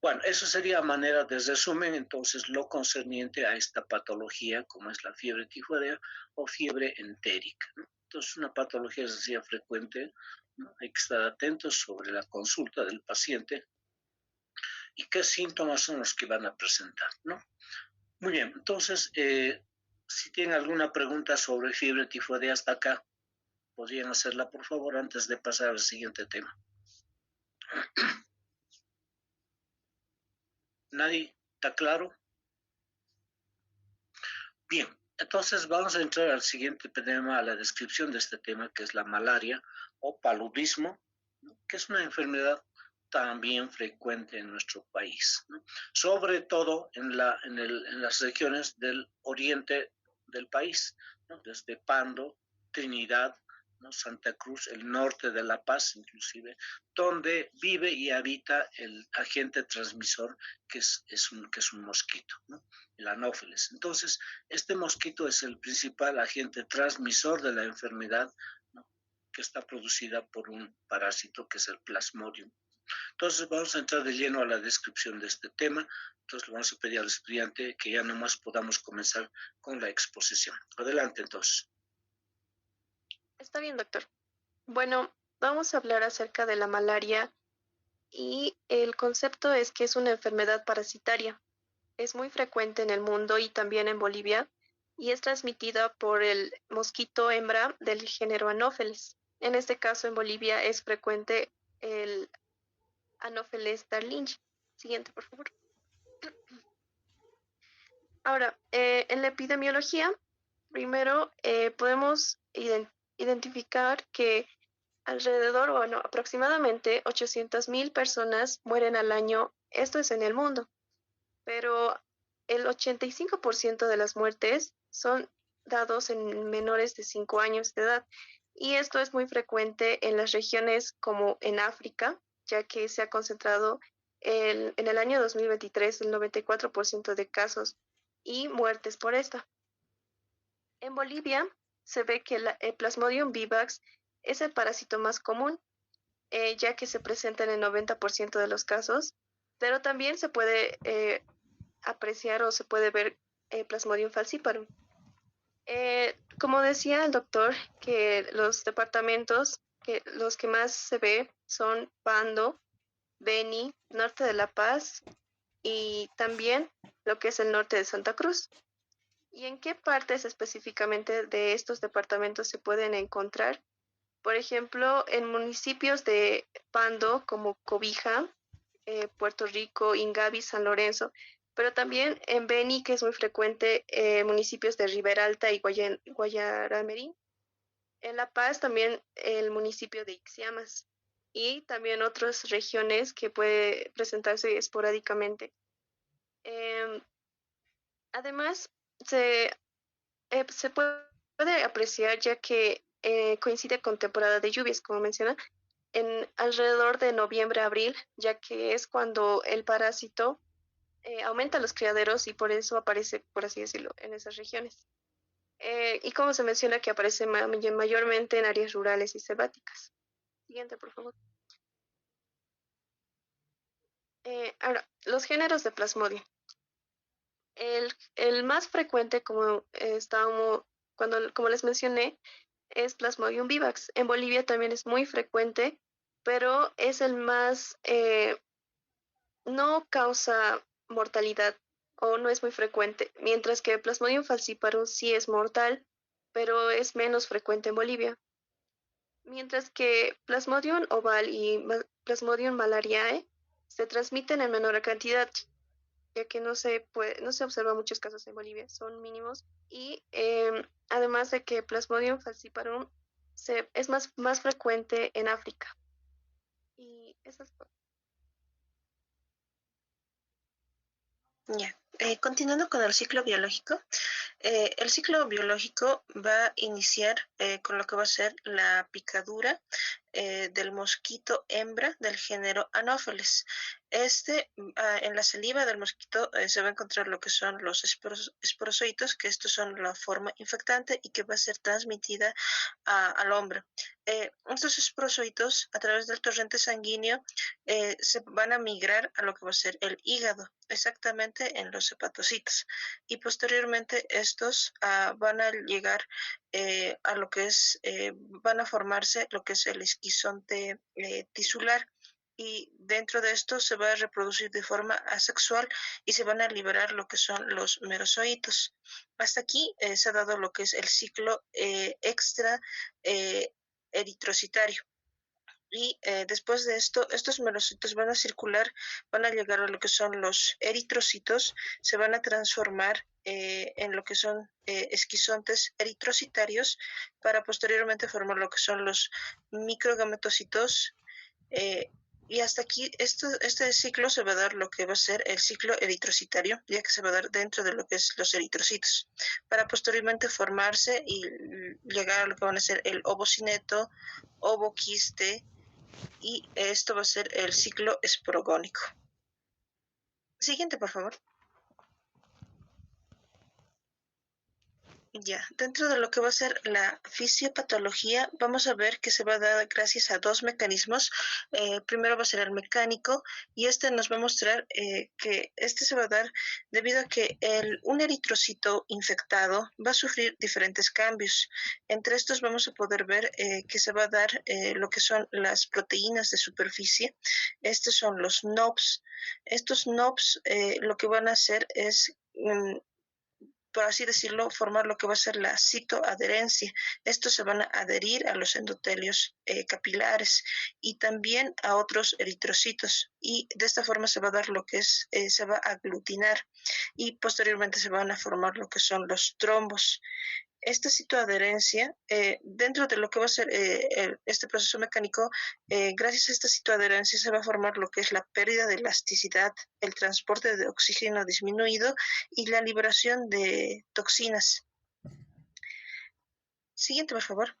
Bueno, eso sería manera de resumen entonces lo concerniente a esta patología como es la fiebre tifoidea o fiebre entérica, ¿no? Entonces una patología así frecuente, ¿no? Hay que estar atentos sobre la consulta del paciente y qué síntomas son los que van a presentar, ¿no? Muy bien, entonces si tienen alguna pregunta sobre fiebre tifoidea hasta acá, podrían hacerla, por favor, antes de pasar al siguiente tema. ¿Nadie? ¿Está claro? Bien, Entonces vamos a entrar al siguiente tema, a la descripción de este tema, que es la malaria o paludismo, ¿no? Que es una enfermedad también frecuente en nuestro país, ¿no? Sobre todo en las regiones del oriente del país, ¿no? Desde Pando, Trinidad, ¿no? Santa Cruz, el norte de La Paz inclusive, donde vive y habita el agente transmisor que es un mosquito, ¿no? El anófeles. Entonces, este mosquito es el principal agente transmisor de la enfermedad, ¿no? Que está producida por un parásito que es el Plasmodium. Entonces vamos a entrar de lleno a la descripción de este tema. Entonces le vamos a pedir al estudiante que ya nomás podamos comenzar con la exposición. Adelante entonces. Está bien, doctor. Bueno, vamos a hablar acerca de la malaria y el concepto es que es una enfermedad parasitaria. Es muy frecuente en el mundo y también en Bolivia y es transmitida por el mosquito hembra del género Anopheles. En este caso, en Bolivia es frecuente el Anopheles darlingi. Siguiente, por favor. Ahora, en la epidemiología, primero podemos identificar que alrededor, bueno, aproximadamente 800.000 personas mueren al año. Esto es en el mundo, pero el 85% de las muertes son dados en menores de 5 años de edad. Y esto es muy frecuente en las regiones como en África, ya que se ha concentrado en el año 2023 el 94% de casos y muertes por esta. En Bolivia se ve que el Plasmodium vivax es el parásito más común, ya que se presenta en el 90% de los casos, pero también se puede apreciar o se puede ver Plasmodium falciparum. Como decía el doctor, que los departamentos, que los que más se ve son Pando, Beni, norte de La Paz y también lo que es el norte de Santa Cruz. ¿Y en qué partes específicamente de estos departamentos se pueden encontrar? Por ejemplo, en municipios de Pando como Cobija, Puerto Rico, Ingavi, San Lorenzo, pero también en Beni, que es muy frecuente, municipios de Ribera Alta y Guayaramerín. En La Paz también el municipio de Ixiamas y también otras regiones que puede presentarse esporádicamente. Además, se puede apreciar ya que coincide con temporada de lluvias, como menciona, en alrededor de noviembre-abril, ya que es cuando el parásito aumenta los criaderos y por eso aparece, por así decirlo, en esas regiones. Y como se menciona que aparece mayormente en áreas rurales y selváticas. Siguiente, por favor. Ahora, los géneros de Plasmodium. El más frecuente, como les mencioné, es Plasmodium vivax. En Bolivia también es muy frecuente, pero es el más, no causa mortalidad o no es muy frecuente, mientras que Plasmodium falciparum sí es mortal, pero es menos frecuente en Bolivia. Mientras que Plasmodium oval y Plasmodium malariae se transmiten en menor cantidad, ya que no se observa muchos casos en Bolivia, son mínimos. Y además de que Plasmodium falciparum es más frecuente en África. Y esas Ya, continuando con el ciclo biológico va a iniciar con lo que va a ser la picadura del mosquito hembra del género Anopheles. En la saliva del mosquito se va a encontrar lo que son los esporozoitos, que estos son la forma infectante y que va a ser transmitida al hombre. Estos esporozoitos, a través del torrente sanguíneo, se van a migrar a lo que va a ser el hígado, exactamente en los hepatocitos. Y posteriormente estos van a llegar a lo que es, van a formarse lo que es el esquizonte tisular. Y dentro de esto se va a reproducir de forma asexual y se van a liberar lo que son los merozoitos. Hasta aquí se ha dado lo que es el ciclo extra eritrocitario. Y después de esto, estos melocitos van a circular, van a llegar a lo que son los eritrocitos, se van a transformar en lo que son esquizontes eritrocitarios para posteriormente formar lo que son los microgametocitos. Y hasta aquí, este ciclo se va a dar lo que va a ser el ciclo eritrocitario, ya que se va a dar dentro de lo que es los eritrocitos, para posteriormente formarse y llegar a lo que van a ser el ovocineto, ovoquiste, y esto va a ser el ciclo esporogónico. Siguiente, por favor. Ya, dentro de lo que va a ser la fisiopatología, vamos a ver que se va a dar gracias a dos mecanismos. Primero va a ser el mecánico y este nos va a mostrar que este se va a dar debido a que un eritrocito infectado va a sufrir diferentes cambios. Entre estos vamos a poder ver que se va a dar lo que son las proteínas de superficie. Estos son los NOBs. Estos NOBs lo que van a hacer es por así decirlo, formar lo que va a ser la citoadherencia. Estos se van a adherir a los endotelios capilares y también a otros eritrocitos. Y de esta forma se va a dar lo que es, se va a aglutinar y posteriormente se van a formar lo que son los trombos. Esta citoadherencia, dentro de lo que va a ser este proceso mecánico, gracias a esta citoadherencia se va a formar lo que es la pérdida de elasticidad, el transporte de oxígeno disminuido y la liberación de toxinas. Siguiente, por favor.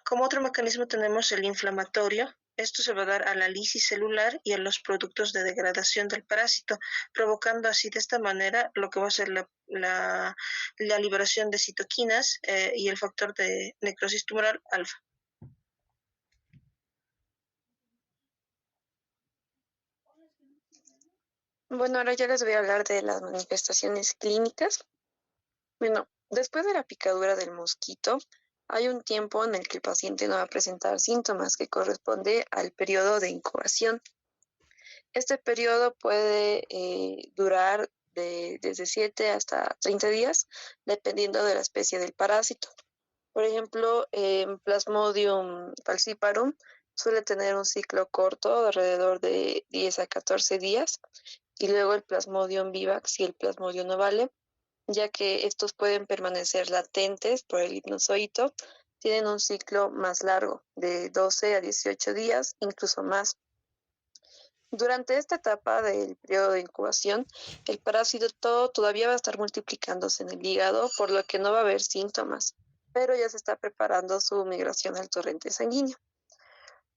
Como otro mecanismo tenemos el inflamatorio. Esto se va a dar a la lisis celular y a los productos de degradación del parásito, provocando así de esta manera lo que va a ser la liberación de citoquinas y el factor de necrosis tumoral alfa. Bueno, ahora ya les voy a hablar de las manifestaciones clínicas. Bueno, después de la picadura del mosquito, hay un tiempo en el que el paciente no va a presentar síntomas que corresponde al periodo de incubación. Este periodo puede durar desde 7 hasta 30 días, dependiendo de la especie del parásito. Por ejemplo, Plasmodium falciparum suele tener un ciclo corto, de alrededor de 10 a 14 días, y luego el Plasmodium vivax y el Plasmodium ovale, ya que estos pueden permanecer latentes por el hipnozoito, tienen un ciclo más largo, de 12 a 18 días, incluso más. Durante esta etapa del periodo de incubación, el parásito todavía va a estar multiplicándose en el hígado, por lo que no va a haber síntomas, pero ya se está preparando su migración al torrente sanguíneo.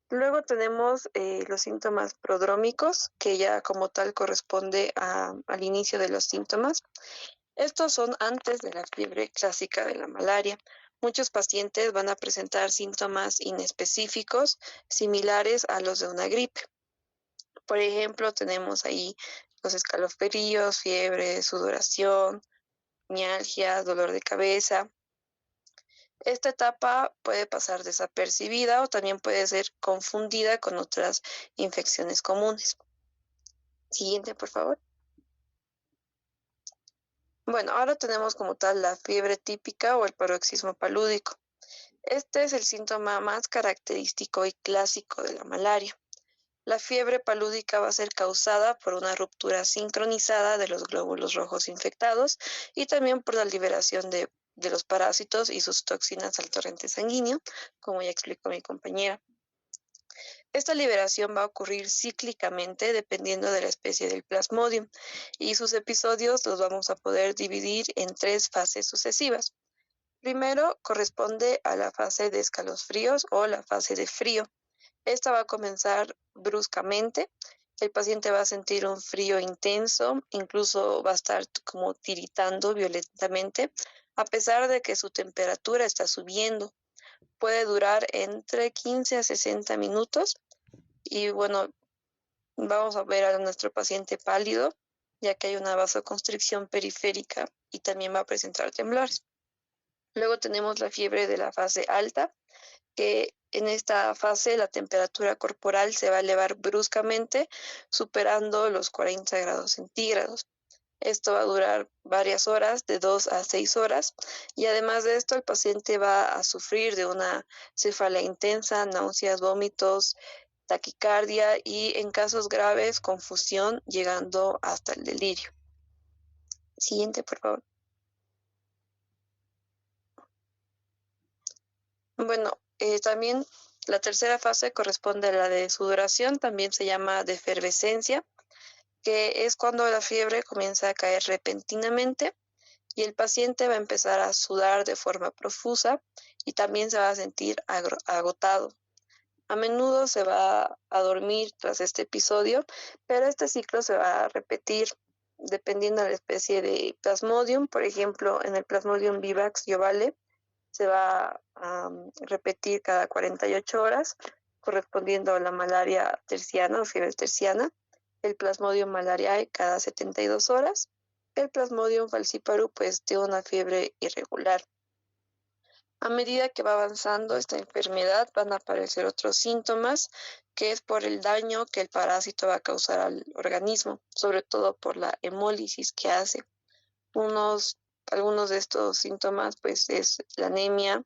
Luego tenemos los síntomas prodrómicos, que ya como tal corresponde al inicio de los síntomas. Estos son antes de la fiebre clásica de la malaria. Muchos pacientes van a presentar síntomas inespecíficos similares a los de una gripe. Por ejemplo, tenemos ahí los escalofríos, fiebre, sudoración, mialgia, dolor de cabeza. Esta etapa puede pasar desapercibida o también puede ser confundida con otras infecciones comunes. Siguiente, por favor. Bueno, ahora tenemos como tal la fiebre típica o el paroxismo palúdico. Este es el síntoma más característico y clásico de la malaria. La fiebre palúdica va a ser causada por una ruptura sincronizada de los glóbulos rojos infectados y también por la liberación de los parásitos y sus toxinas al torrente sanguíneo, como ya explicó mi compañera. Esta liberación va a ocurrir cíclicamente dependiendo de la especie del Plasmodium y sus episodios los vamos a poder dividir en 3 fases sucesivas. Primero corresponde a la fase de escalofríos o la fase de frío. Esta va a comenzar bruscamente, el paciente va a sentir un frío intenso, incluso va a estar como tiritando violentamente, a pesar de que su temperatura está subiendo. Puede durar entre 15 a 60 minutos y bueno, vamos a ver a nuestro paciente pálido, ya que hay una vasoconstricción periférica y también va a presentar temblores. Luego tenemos la fiebre de la fase alta, que en esta fase la temperatura corporal se va a elevar bruscamente, superando los 40 grados centígrados. Esto va a durar varias horas, de 2 a 6 horas, y además de esto el paciente va a sufrir de una cefalea intensa, náuseas, vómitos, taquicardia y en casos graves confusión llegando hasta el delirio. Siguiente, por favor. Bueno, también la tercera fase corresponde a la de sudoración, también se llama defervescencia, que es cuando la fiebre comienza a caer repentinamente y el paciente va a empezar a sudar de forma profusa y también se va a sentir agotado. A menudo se va a dormir tras este episodio, pero este ciclo se va a repetir dependiendo de la especie de Plasmodium. Por ejemplo, en el Plasmodium vivax y ovale se va a repetir cada 48 horas, correspondiendo a la malaria terciana o fiebre terciana, el Plasmodium malariae cada 72 horas, el Plasmodium falciparum pues de una fiebre irregular. A medida que va avanzando esta enfermedad van a aparecer otros síntomas, que es por el daño que el parásito va a causar al organismo, sobre todo por la hemólisis que hace. Algunos de estos síntomas pues es la anemia,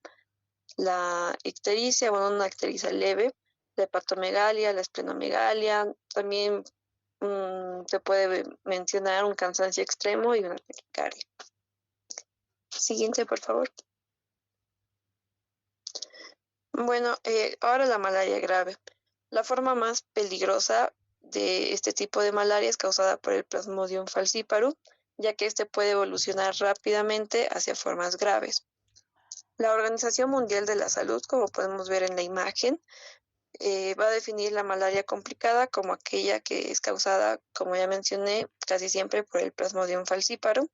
la ictericia, bueno, una ictericia leve, la hepatomegalia, la esplenomegalia, también se puede mencionar un cansancio extremo y una taquicardia. Siguiente, por favor. Bueno, ahora la malaria grave. La forma más peligrosa de este tipo de malaria es causada por el Plasmodium falciparum, ya que este puede evolucionar rápidamente hacia formas graves. La Organización Mundial de la Salud, como podemos ver en la imagen, va a definir la malaria complicada como aquella que es causada, como ya mencioné, casi siempre por el Plasmodium falciparum,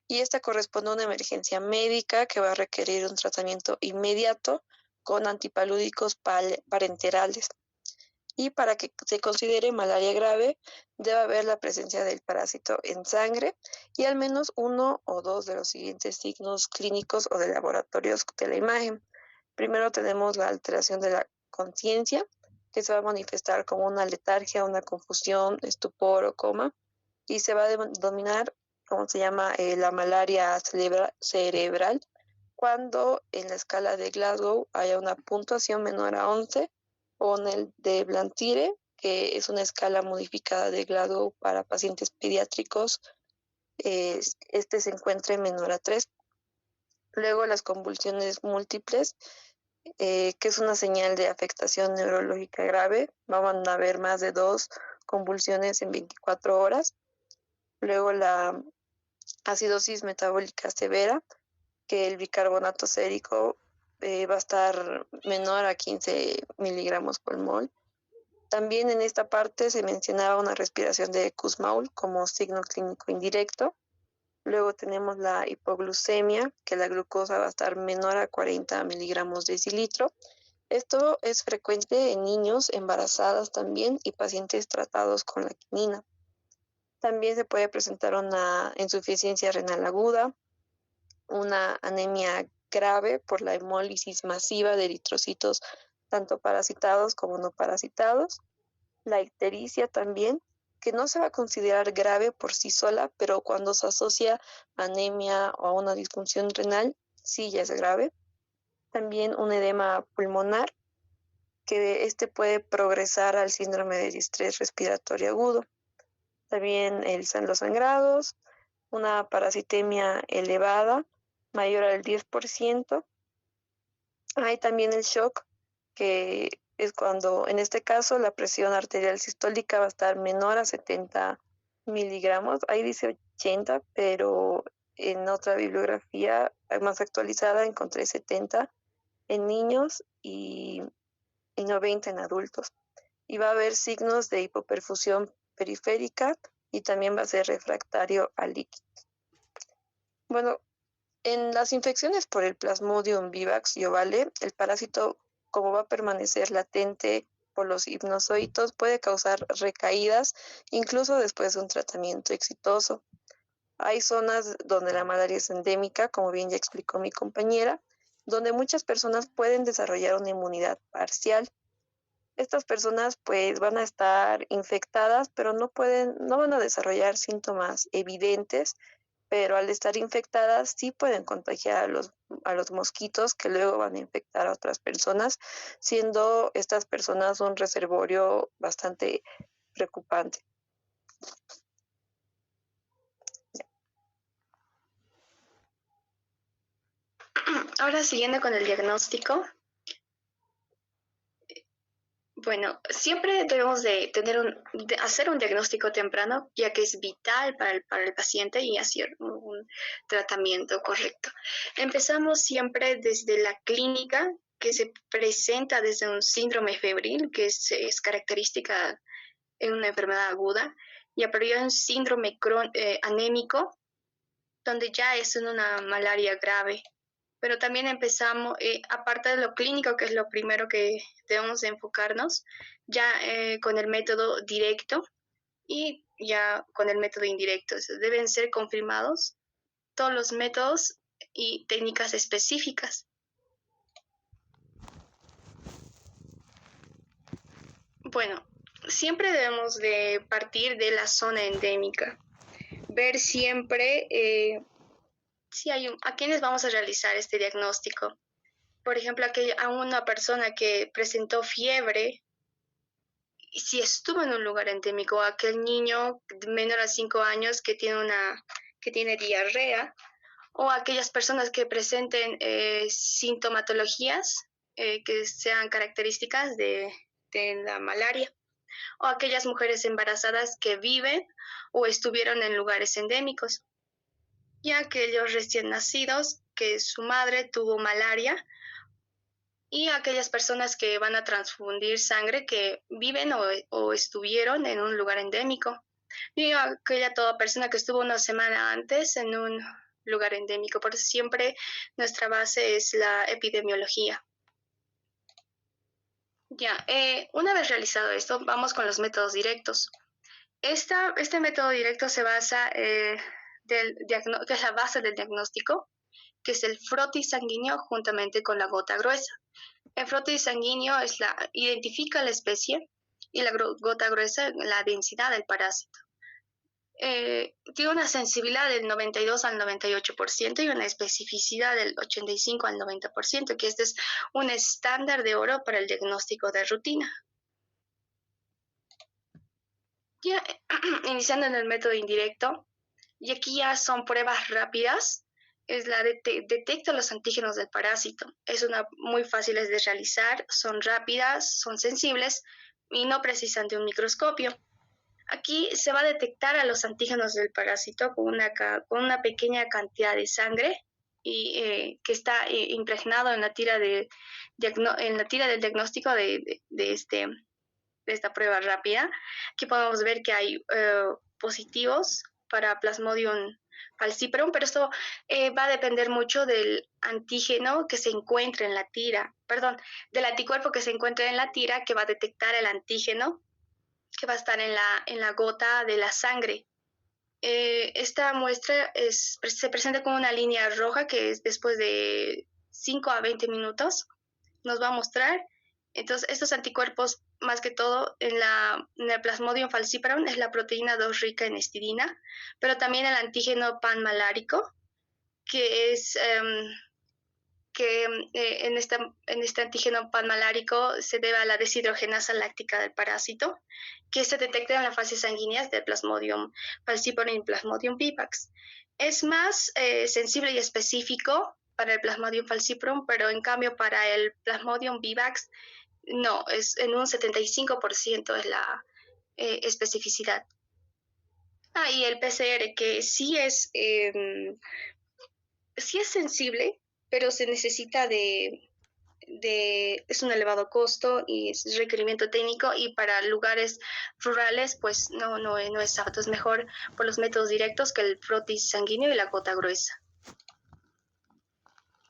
y esta corresponde a una emergencia médica que va a requerir un tratamiento inmediato con antipalúdicos parenterales. Y para que se considere malaria grave, debe haber la presencia del parásito en sangre y al menos uno o dos de los siguientes signos clínicos o de laboratorios de la imagen. Primero tenemos la alteración de la conciencia, que se va a manifestar como una letargia, una confusión, estupor o coma, y se va a denominar, como se llama, la malaria cerebral, cuando en la escala de Glasgow haya una puntuación menor a 11, o en el de Blantyre, que es una escala modificada de Glasgow para pacientes pediátricos, este se encuentra menor a 3. Luego las convulsiones múltiples, que es una señal de afectación neurológica grave, van a haber más de 2 convulsiones en 24 horas. Luego la acidosis metabólica severa, que el bicarbonato sérico va a estar menor a 15 miligramos por mol. También en esta parte se mencionaba una respiración de Kussmaul como signo clínico indirecto. Luego tenemos la hipoglucemia, que la glucosa va a estar menor a 40 miligramos decilitro. Esto es frecuente en niños, embarazadas también y pacientes tratados con la quinina. También se puede presentar una insuficiencia renal aguda, una anemia grave por la hemólisis masiva de eritrocitos, tanto parasitados como no parasitados. La ictericia también, que no se va a considerar grave por sí sola, pero cuando se asocia a anemia o a una disfunción renal, sí ya es grave. También un edema pulmonar, que este puede progresar al síndrome de distrés respiratorio agudo. También los sangrados, una parasitemia elevada, mayor al 10%. Hay también el shock, que es cuando, en este caso, la presión arterial sistólica va a estar menor a 70 miligramos. Ahí dice 80, pero en otra bibliografía más actualizada encontré 70 en niños y 90 en adultos. Y va a haber signos de hipoperfusión periférica y también va a ser refractario al líquido. Bueno, en las infecciones por el Plasmodium vivax y ovale, el parásito, como va a permanecer latente por los hipnozoitos, puede causar recaídas incluso después de un tratamiento exitoso. Hay zonas donde la malaria es endémica, como bien ya explicó mi compañera, donde muchas personas pueden desarrollar una inmunidad parcial. Estas personas pues van a estar infectadas, pero no van a desarrollar síntomas evidentes, pero al estar infectadas sí pueden contagiar a los mosquitos que luego van a infectar a otras personas, siendo estas personas un reservorio bastante preocupante. Ahora siguiendo con el diagnóstico, bueno, siempre debemos de hacer un diagnóstico temprano, ya que es vital para el paciente y hacer un tratamiento correcto. Empezamos siempre desde la clínica, que se presenta desde un síndrome febril, que es característica en una enfermedad aguda, y a partir de un síndrome anémico, donde ya es en una malaria grave. Pero también empezamos, aparte de lo clínico, que es lo primero que debemos de enfocarnos, ya con el método directo y ya con el método indirecto. Deben ser confirmados todos los métodos y técnicas específicas. Bueno, siempre debemos de partir de la zona endémica, ver siempre a quiénes vamos a realizar este diagnóstico. Por ejemplo, a una persona que presentó fiebre, si estuvo en un lugar endémico, aquel niño menor a 5 años que tiene diarrea, o aquellas personas que presenten sintomatologías que sean características de la malaria, o aquellas mujeres embarazadas que viven o estuvieron en lugares endémicos, y aquellos recién nacidos que su madre tuvo malaria, y aquellas personas que van a transfundir sangre que viven o estuvieron en un lugar endémico, y toda persona que estuvo una semana antes en un lugar endémico. Por eso siempre nuestra base es la epidemiología. Ya, una vez realizado esto, vamos con los métodos directos. Este método directo se basa que es la base del diagnóstico, que es el frotis sanguíneo juntamente con la gota gruesa. El frotis sanguíneo identifica la especie y la gota gruesa la densidad del parásito. Tiene una sensibilidad del 92 al 98% y una especificidad del 85 al 90%, que este es un estándar de oro para el diagnóstico de rutina. Ya iniciando en el método indirecto, y aquí ya son pruebas rápidas, detecta los antígenos del parásito. Muy fáciles de realizar, son rápidas, son sensibles y no precisan de un microscopio. Aquí se va a detectar a los antígenos del parásito con una pequeña cantidad de sangre y que está impregnado en la tira del diagnóstico de esta prueba rápida. Aquí podemos ver que hay positivos para Plasmodium falciparum, pero esto va a depender mucho del antígeno que se encuentre en la tira, del anticuerpo que se encuentre en la tira, que va a detectar el antígeno que va a estar en la gota de la sangre. Esta muestra se presenta como una línea roja que es después de 5 a 20 minutos. Nos va a mostrar. Entonces, estos anticuerpos, más que todo, en el Plasmodium falciparum es la proteína 2 rica en histidina, pero también el antígeno panmalárico, que es en este antígeno panmalárico se debe a la deshidrogenasa láctica del parásito, que se detecta en las fases sanguíneas del Plasmodium falciparum y Plasmodium vivax. Es más sensible y específico para el Plasmodium falciparum, pero en cambio para el Plasmodium vivax no, es en un 75% es la especificidad. Y el PCR, que sí es sensible, pero se necesita es un elevado costo y es requerimiento técnico, y para lugares rurales pues no es apto. Es mejor por los métodos directos que el frotis sanguíneo y la gota gruesa.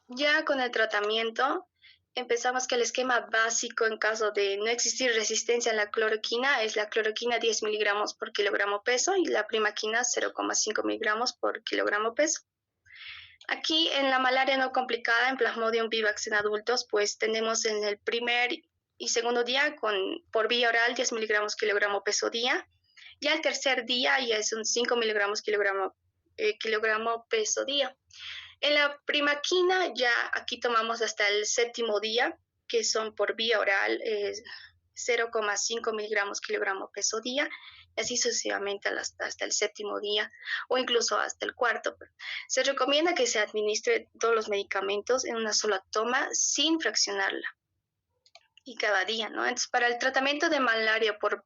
Ya con el tratamiento empezamos que el esquema básico en caso de no existir resistencia a la cloroquina es la cloroquina 10 miligramos por kilogramo peso y la primaquina 0,5 miligramos por kilogramo peso. Aquí en la malaria no complicada, en Plasmodium vivax en adultos, pues tenemos en el primer y segundo día por vía oral 10 miligramos kilogramo peso día. Y al tercer día ya es un 5 miligramos kilogramo peso día. En la primaquina ya aquí tomamos hasta el séptimo día, que son por vía oral 0,5 miligramos kilogramo peso día, y así sucesivamente hasta el séptimo día o incluso hasta el cuarto. Se recomienda que se administre todos los medicamentos en una sola toma sin fraccionarla y cada día, ¿no? Entonces, para el tratamiento de malaria por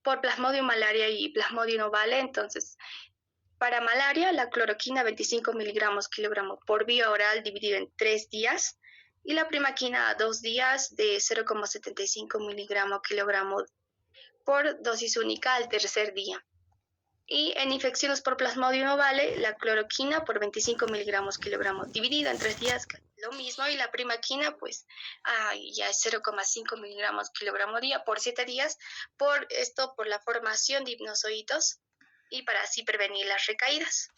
Plasmodium malaria y Plasmodium ovale, entonces, para malaria, la cloroquina 25 miligramos kilogramo por vía oral dividido en 3 días y la primaquina a 2 días de 0,75 miligramos kilogramo por dosis única al tercer día. Y en infecciones por Plasmodium ovale, la cloroquina por 25 miligramos kilogramo dividida en 3 días, lo mismo, y la primaquina pues ya es 0,5 miligramos kilogramo día por 7 días, por la formación de hipnozoitos y para así prevenir las recaídas.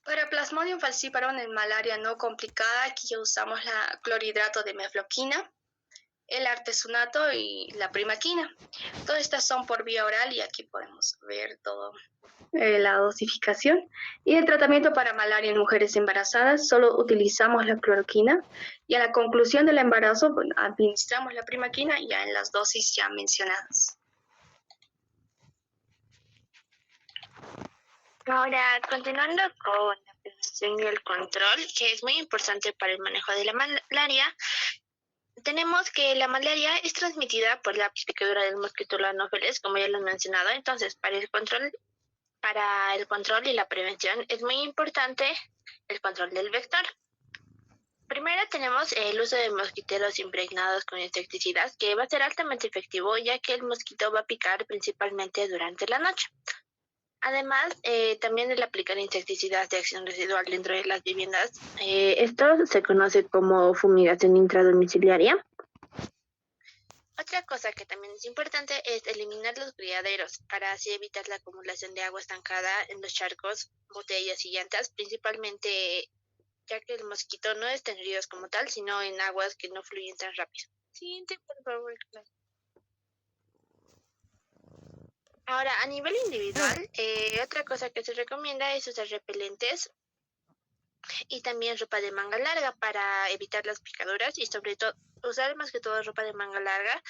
Para Plasmodium falciparum en malaria no complicada, aquí ya usamos la clorhidrato de mefloquina, el artesunato y la primaquina. Todas estas son por vía oral y aquí podemos ver todo la dosificación. Y el tratamiento para malaria en mujeres embarazadas, solo utilizamos la cloroquina y a la conclusión del embarazo administramos la primaquina ya en las dosis ya mencionadas. Ahora, continuando con la prevención y el control, que es muy importante para el manejo de la malaria, tenemos que la malaria es transmitida por la picadura del mosquito Anopheles, como ya lo he mencionado. Entonces, para el control y la prevención es muy importante el control del vector. Primero tenemos el uso de mosquiteros impregnados con insecticidas, que va a ser altamente efectivo, ya que el mosquito va a picar principalmente durante la noche. Además, también el aplicar insecticidas de acción residual dentro de las viviendas. Esto se conoce como fumigación intradomiciliaria. Otra cosa que también es importante es eliminar los criaderos para así evitar la acumulación de agua estancada en los charcos, botellas y llantas, principalmente ya que el mosquito no está en ríos como tal, sino en aguas que no fluyen tan rápido. Siguiente, por favor. Ahora, a nivel individual, otra cosa que se recomienda es usar repelentes y también ropa de manga larga para evitar las picaduras y sobre todo usar más que todo ropa de manga larga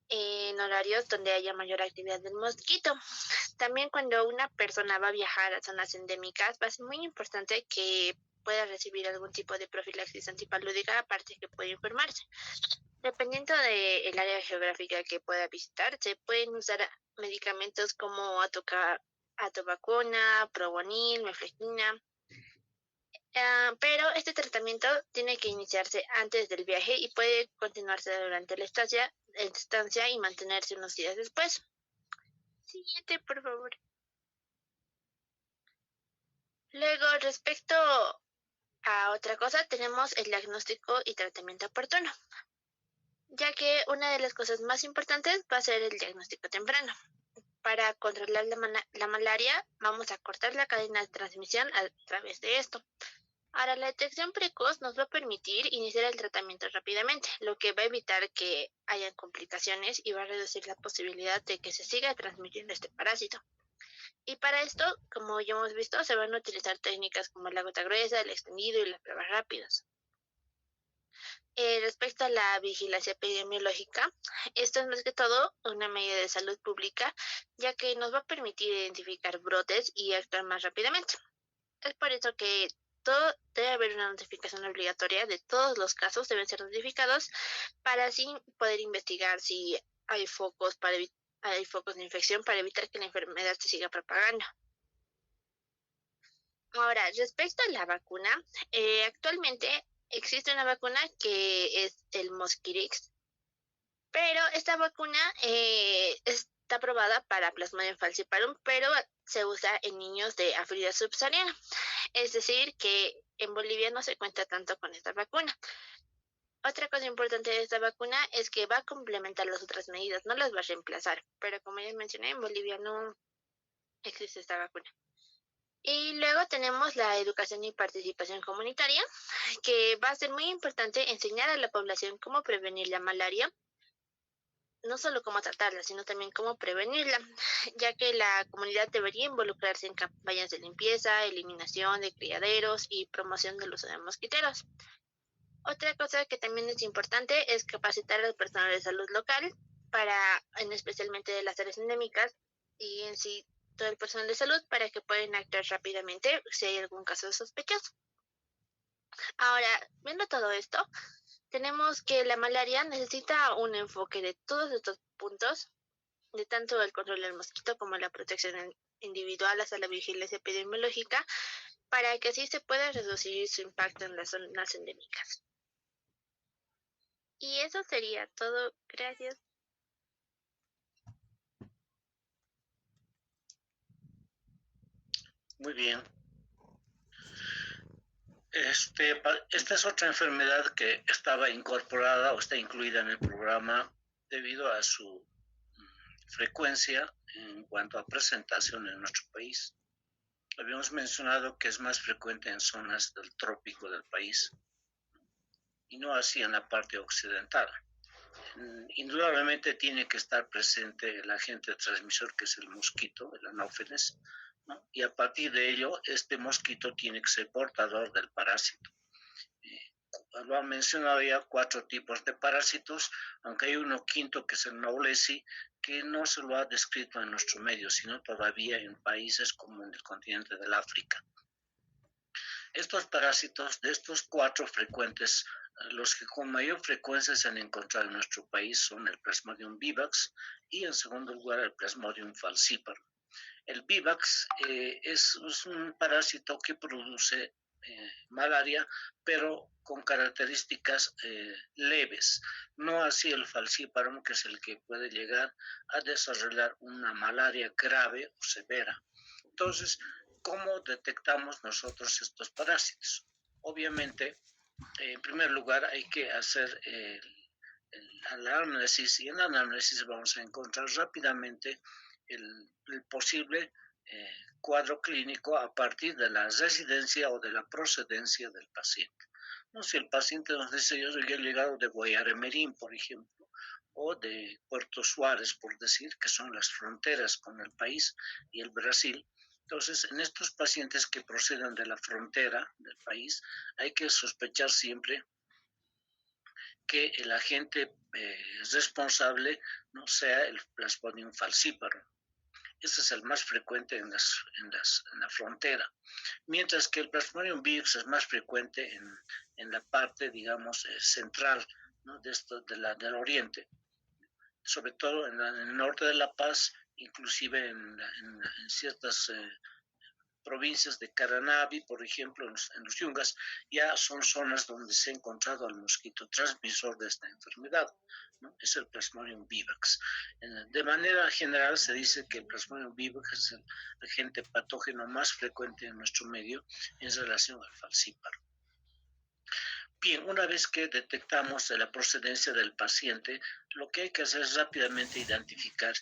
en horarios donde haya mayor actividad del mosquito. También cuando una persona va a viajar a zonas endémicas, va a ser muy importante que pueda recibir algún tipo de profilaxis antipalúdica, aparte que puede enfermarse. Dependiendo del área geográfica que pueda visitar, se pueden usar medicamentos como atobacona, probonil, mefloquina. Pero este tratamiento tiene que iniciarse antes del viaje y puede continuarse durante la estancia y mantenerse unos días después. Siguiente, por favor. Luego, respecto a otra cosa, tenemos el diagnóstico y tratamiento oportuno, ya que una de las cosas más importantes va a ser el diagnóstico temprano. Para controlar la malaria, vamos a cortar la cadena de transmisión a través de esto. Ahora, la detección precoz nos va a permitir iniciar el tratamiento rápidamente, lo que va a evitar que hayan complicaciones y va a reducir la posibilidad de que se siga transmitiendo este parásito. Y para esto, como ya hemos visto, se van a utilizar técnicas como la gota gruesa, el extendido y las pruebas rápidas. Respecto a la vigilancia epidemiológica, esto es más que todo una medida de salud pública, ya que nos va a permitir identificar brotes y actuar más rápidamente. Es por eso que debe haber una notificación obligatoria de todos los casos, deben ser notificados para así poder investigar si hay focos de infección para evitar que la enfermedad se siga propagando. Ahora, respecto a la vacuna, actualmente existe una vacuna que es el Mosquirix, pero esta vacuna está aprobada para Plasmodium falciparum, pero se usa en niños de África subsahariana. Es decir, que en Bolivia no se cuenta tanto con esta vacuna. Otra cosa importante de esta vacuna es que va a complementar las otras medidas, no las va a reemplazar, pero como ya mencioné, en Bolivia no existe esta vacuna. Y luego tenemos la educación y participación comunitaria, que va a ser muy importante enseñar a la población cómo prevenir la malaria, no solo cómo tratarla, sino también cómo prevenirla, ya que la comunidad debería involucrarse en campañas de limpieza, eliminación de criaderos y promoción del uso de mosquiteros. Otra cosa que también es importante es capacitar al personal de salud local para, especialmente de las áreas endémicas y en sí todo el personal de salud para que puedan actuar rápidamente si hay algún caso sospechoso. Ahora, viendo todo esto, tenemos que la malaria necesita un enfoque de todos estos puntos, de tanto el control del mosquito como la protección individual hasta la vigilancia epidemiológica, para que así se pueda reducir su impacto en las zonas endémicas. Y eso sería todo. Gracias. Muy bien. Esta es otra enfermedad que estaba incorporada o está incluida en el programa debido a su frecuencia en cuanto a presentación en nuestro país. Habíamos mencionado que es más frecuente en zonas del trópico del país y no así en la parte occidental. Indudablemente tiene que estar presente el agente transmisor, que es el mosquito, el anófeles, ¿no? Y a partir de ello, este mosquito tiene que ser portador del parásito. Lo han mencionado ya 4 tipos de parásitos, aunque hay uno quinto que es el Knowlesi, que no se lo ha descrito en nuestro medio, sino todavía en países como en el continente del África. Estos parásitos, de estos 4 frecuentes, los que con mayor frecuencia se han encontrado en nuestro país son el Plasmodium vivax y en segundo lugar el Plasmodium falciparum. El vivax es un parásito que produce malaria, pero con características leves, no así el falciparum, que es el que puede llegar a desarrollar una malaria grave o severa. Entonces, ¿cómo detectamos nosotros estos parásitos? Obviamente, en primer lugar hay que hacer el análisis, y en el análisis vamos a encontrar rápidamente el posible cuadro clínico a partir de la residencia o de la procedencia del paciente. No, si el paciente nos dice yo soy llegado de Guayaremerín, por ejemplo, o de Puerto Suárez, por decir, que son las fronteras con el país y el Brasil. Entonces, en estos pacientes que proceden de la frontera del país, hay que sospechar siempre que el agente responsable no sea el Plasmodium falciparum. Ese es el más frecuente en la frontera. Mientras que el Plasmodium vivax es más frecuente en la parte, digamos, central, ¿no? del oriente, sobre todo en el norte de La Paz, inclusive en ciertas provincias de Caranavi, por ejemplo, en los Yungas, ya son zonas donde se ha encontrado al mosquito transmisor de esta enfermedad, ¿no? Es el Plasmodium vivax. De manera general se dice que el Plasmodium vivax es el agente patógeno más frecuente en nuestro medio en relación al falciparum. Bien, una vez que detectamos la procedencia del paciente, lo que hay que hacer es rápidamente identificar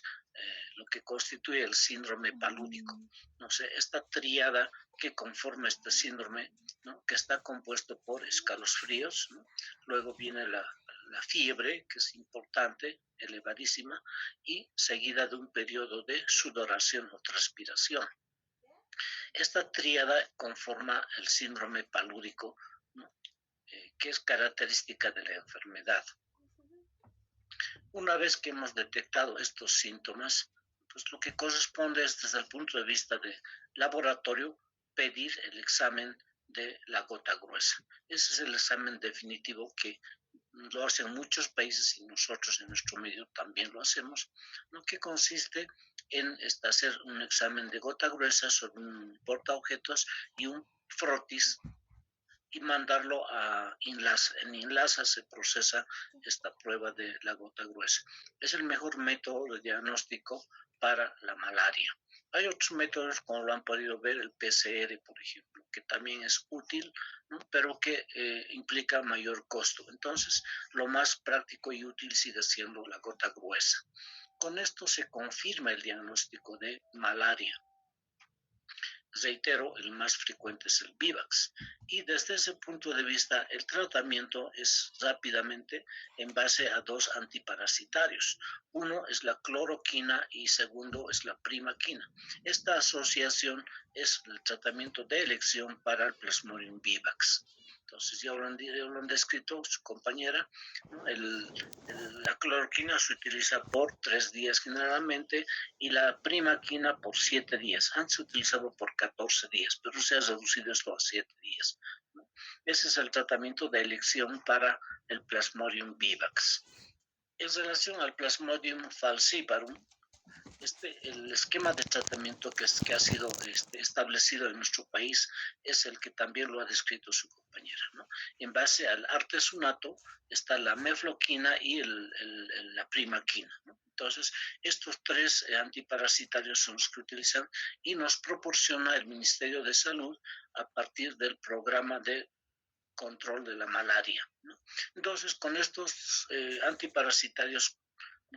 lo que constituye el síndrome palúdico. No sé, esta tríada que conforma este síndrome, ¿no? Que está compuesto por escalofríos, ¿no? Luego viene la fiebre, que es importante, elevadísima, y seguida de un periodo de sudoración o transpiración. Esta tríada conforma el síndrome palúdico, ¿no? Que es característica de la enfermedad. Una vez que hemos detectado estos síntomas, pues lo que corresponde es, desde el punto de vista de laboratorio, pedir el examen de la gota gruesa. Ese es el examen definitivo que lo hacen muchos países y nosotros en nuestro medio también lo hacemos, ¿no? Que consiste en hacer un examen de gota gruesa sobre un portaobjetos y un frotis y mandarlo a INLASA. En INLASA se procesa esta prueba de la gota gruesa. Es el mejor método de diagnóstico para la malaria. Hay otros métodos, como lo han podido ver, el PCR, por ejemplo, que también es útil, ¿no? Pero que implica mayor costo. Entonces, lo más práctico y útil sigue siendo la gota gruesa. Con esto se confirma el diagnóstico de malaria. reitero, el más frecuente es el Vivax. Y desde ese punto de vista, el tratamiento es rápidamente en base a dos antiparasitarios. Uno es la cloroquina y segundo es la primaquina. Esta asociación es el tratamiento de elección para el Plasmodium vivax. Entonces, ya lo han descrito su compañera, ¿no? La cloroquina se utiliza por 3 días generalmente y la primaquina por 7 días. Antes se utilizaba por 14 días, pero se ha reducido esto a 7 días, ¿no? Ese es el tratamiento de elección para el Plasmodium vivax. En relación al Plasmodium falciparum, el esquema de tratamiento que ha sido establecido en nuestro país es el que también lo ha descrito su compañera, ¿no? En base al artesunato está la mefloquina y la primaquina, ¿no? Entonces, estos tres antiparasitarios son los que utilizan y nos proporciona el Ministerio de Salud a partir del programa de control de la malaria, ¿no? Entonces, con estos antiparasitarios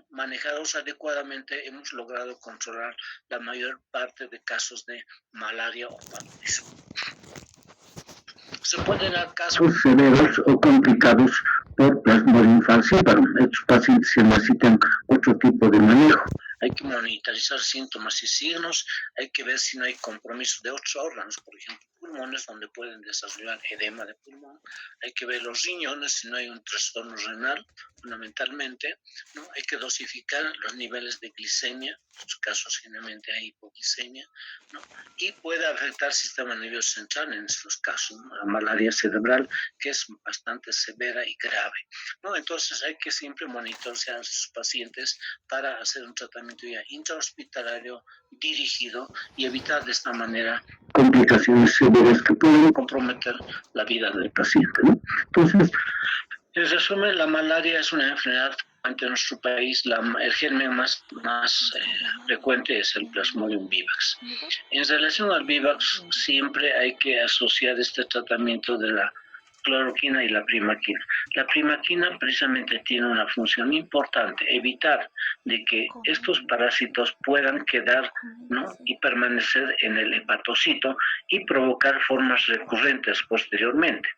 manejados adecuadamente, hemos logrado controlar la mayor parte de casos de malaria o paludismo. Se pueden dar casos severos o complicados por Plasmodium falciparum. Estos pacientes se necesitan otro tipo de manejo. Hay que monitorizar síntomas y signos, hay que ver si no hay compromiso de otros órganos, por ejemplo, pulmones, donde pueden desarrollar edema de pulmón. Hay que ver los riñones, si no hay un trastorno renal, fundamentalmente, ¿no? Hay que dosificar los niveles de glicemia, en muchos casos generalmente hay hipoglicemia, ¿no? Y puede afectar el sistema nervioso central en estos casos, ¿no? La malaria cerebral, que es bastante severa y grave, ¿no? Entonces hay que siempre monitorear a sus pacientes para hacer un tratamiento ya intrahospitalario dirigido y evitar de esta manera complicaciones severas que pueden comprometer la vida del paciente, ¿no? Entonces, en resumen, la malaria es una enfermedad frecuente en nuestro país. El germen más frecuente es el Plasmodium vivax. En relación al vivax, siempre hay que asociar este tratamiento de la cloroquina y la primaquina. La primaquina precisamente tiene una función importante, evitar de que estos parásitos puedan quedar, ¿no? y permanecer en el hepatocito y provocar formas recurrentes posteriormente.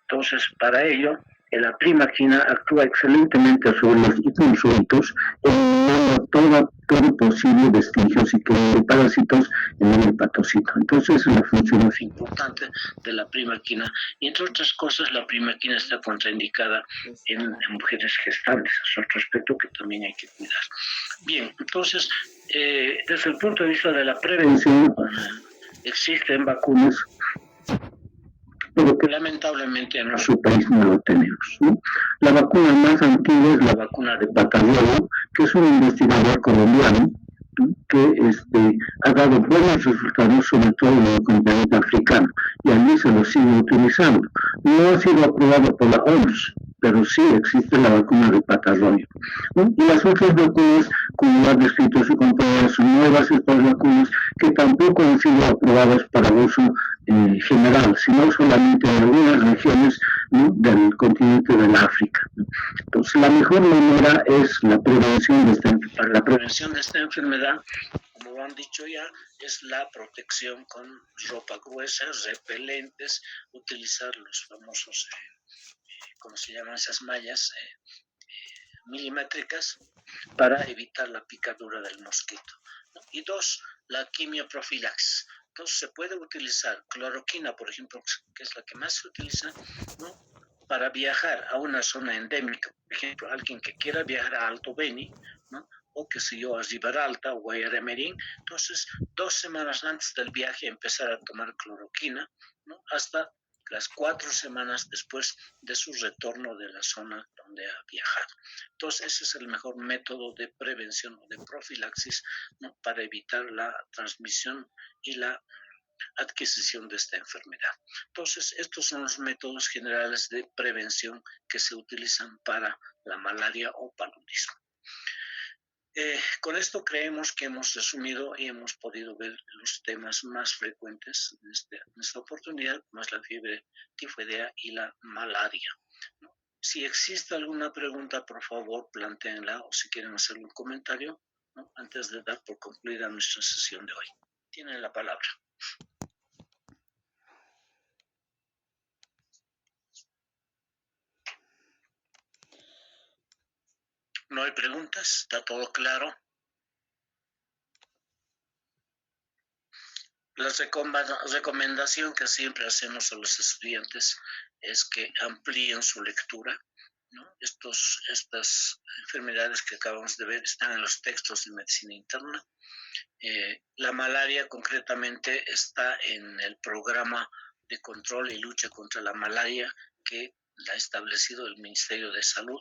Entonces, para ello, la primaquina actúa excelentemente sobre los hipnosólitos, eliminando todo posible vestigio de parásitos en el hepatocito. Entonces, es una función más importante de la primaquina. Y entre otras cosas, la primaquina está contraindicada en mujeres gestantes. Es otro aspecto que también hay que cuidar. Bien, entonces, desde el punto de vista de la prevención, existen vacunas, pero que lamentablemente en nuestro país no lo tenemos, ¿no? La vacuna más antigua es la vacuna de Patarroyo, que es un investigador colombiano, ¿no? que ha dado buenos resultados, sobre todo en el continente africano, y allí se lo sigue utilizando. No ha sido aprobado por la OMS, pero sí existe la vacuna de Patarroyo, ¿no? Y las otras vacunas, como lo ha descrito su compañera, son nuevas estas vacunas que tampoco han sido aprobadas para uso general, sino solamente en algunas regiones, ¿no? del continente del África. Entonces, la mejor manera es la prevención de esta enfermedad, como lo han dicho ya, es la protección con ropa gruesa, repelentes, utilizar los famosos, ¿cómo se llaman esas mallas? Milimétricas para evitar la picadura del mosquito, ¿no? Y dos, la quimioprofilaxis. Entonces se puede utilizar cloroquina, por ejemplo, que es la que más se utiliza, ¿no? Para viajar a una zona endémica, por ejemplo, alguien que quiera viajar a Alto Beni, ¿no? o que sé yo, a Riberalta o Guayaremerín, entonces 2 semanas antes del viaje empezar a tomar cloroquina, ¿no? hasta las 4 semanas después de su retorno de la zona donde ha viajado. Entonces, ese es el mejor método de prevención o de profilaxis, ¿no? para evitar la transmisión y la adquisición de esta enfermedad. Entonces, estos son los métodos generales de prevención que se utilizan para la malaria o paludismo. Con esto creemos que hemos resumido y hemos podido ver los temas más frecuentes en esta oportunidad, más la fiebre tifoidea y la malaria, ¿no? Si existe alguna pregunta, por favor, plantéenla o si quieren hacer un comentario, ¿no? antes de dar por concluida nuestra sesión de hoy. Tienen la palabra. no hay preguntas, está todo claro. La recomendación que siempre hacemos a los estudiantes es que amplíen su lectura, ¿no? Estas enfermedades que acabamos de ver están en los textos de medicina interna. La malaria concretamente está en el programa de control y lucha contra la malaria que ha establecido el Ministerio de Salud.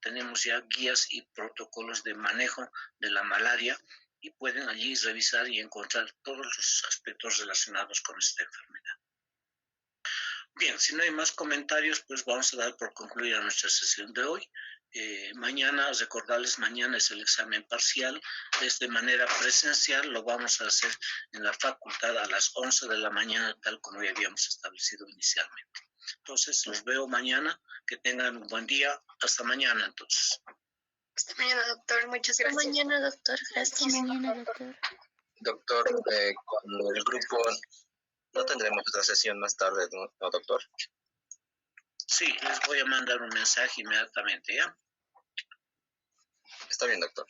Tenemos ya guías y protocolos de manejo de la malaria y pueden allí revisar y encontrar todos los aspectos relacionados con esta enfermedad. Bien, si no hay más comentarios, pues vamos a dar por concluida nuestra sesión de hoy. Mañana, recordarles, mañana es el examen parcial, es de manera presencial, lo vamos a hacer en la facultad a las 11 de la mañana, tal como ya habíamos establecido inicialmente. Entonces, los veo mañana, que tengan un buen día, hasta mañana entonces. Hasta mañana, doctor, muchas gracias. Hasta mañana, doctor, gracias. Hasta mañana, doctor. Doctor, con el grupo no tendremos otra sesión más tarde, ¿no, doctor? Sí, les voy a mandar un mensaje inmediatamente, ¿ya? Está bien, doctor.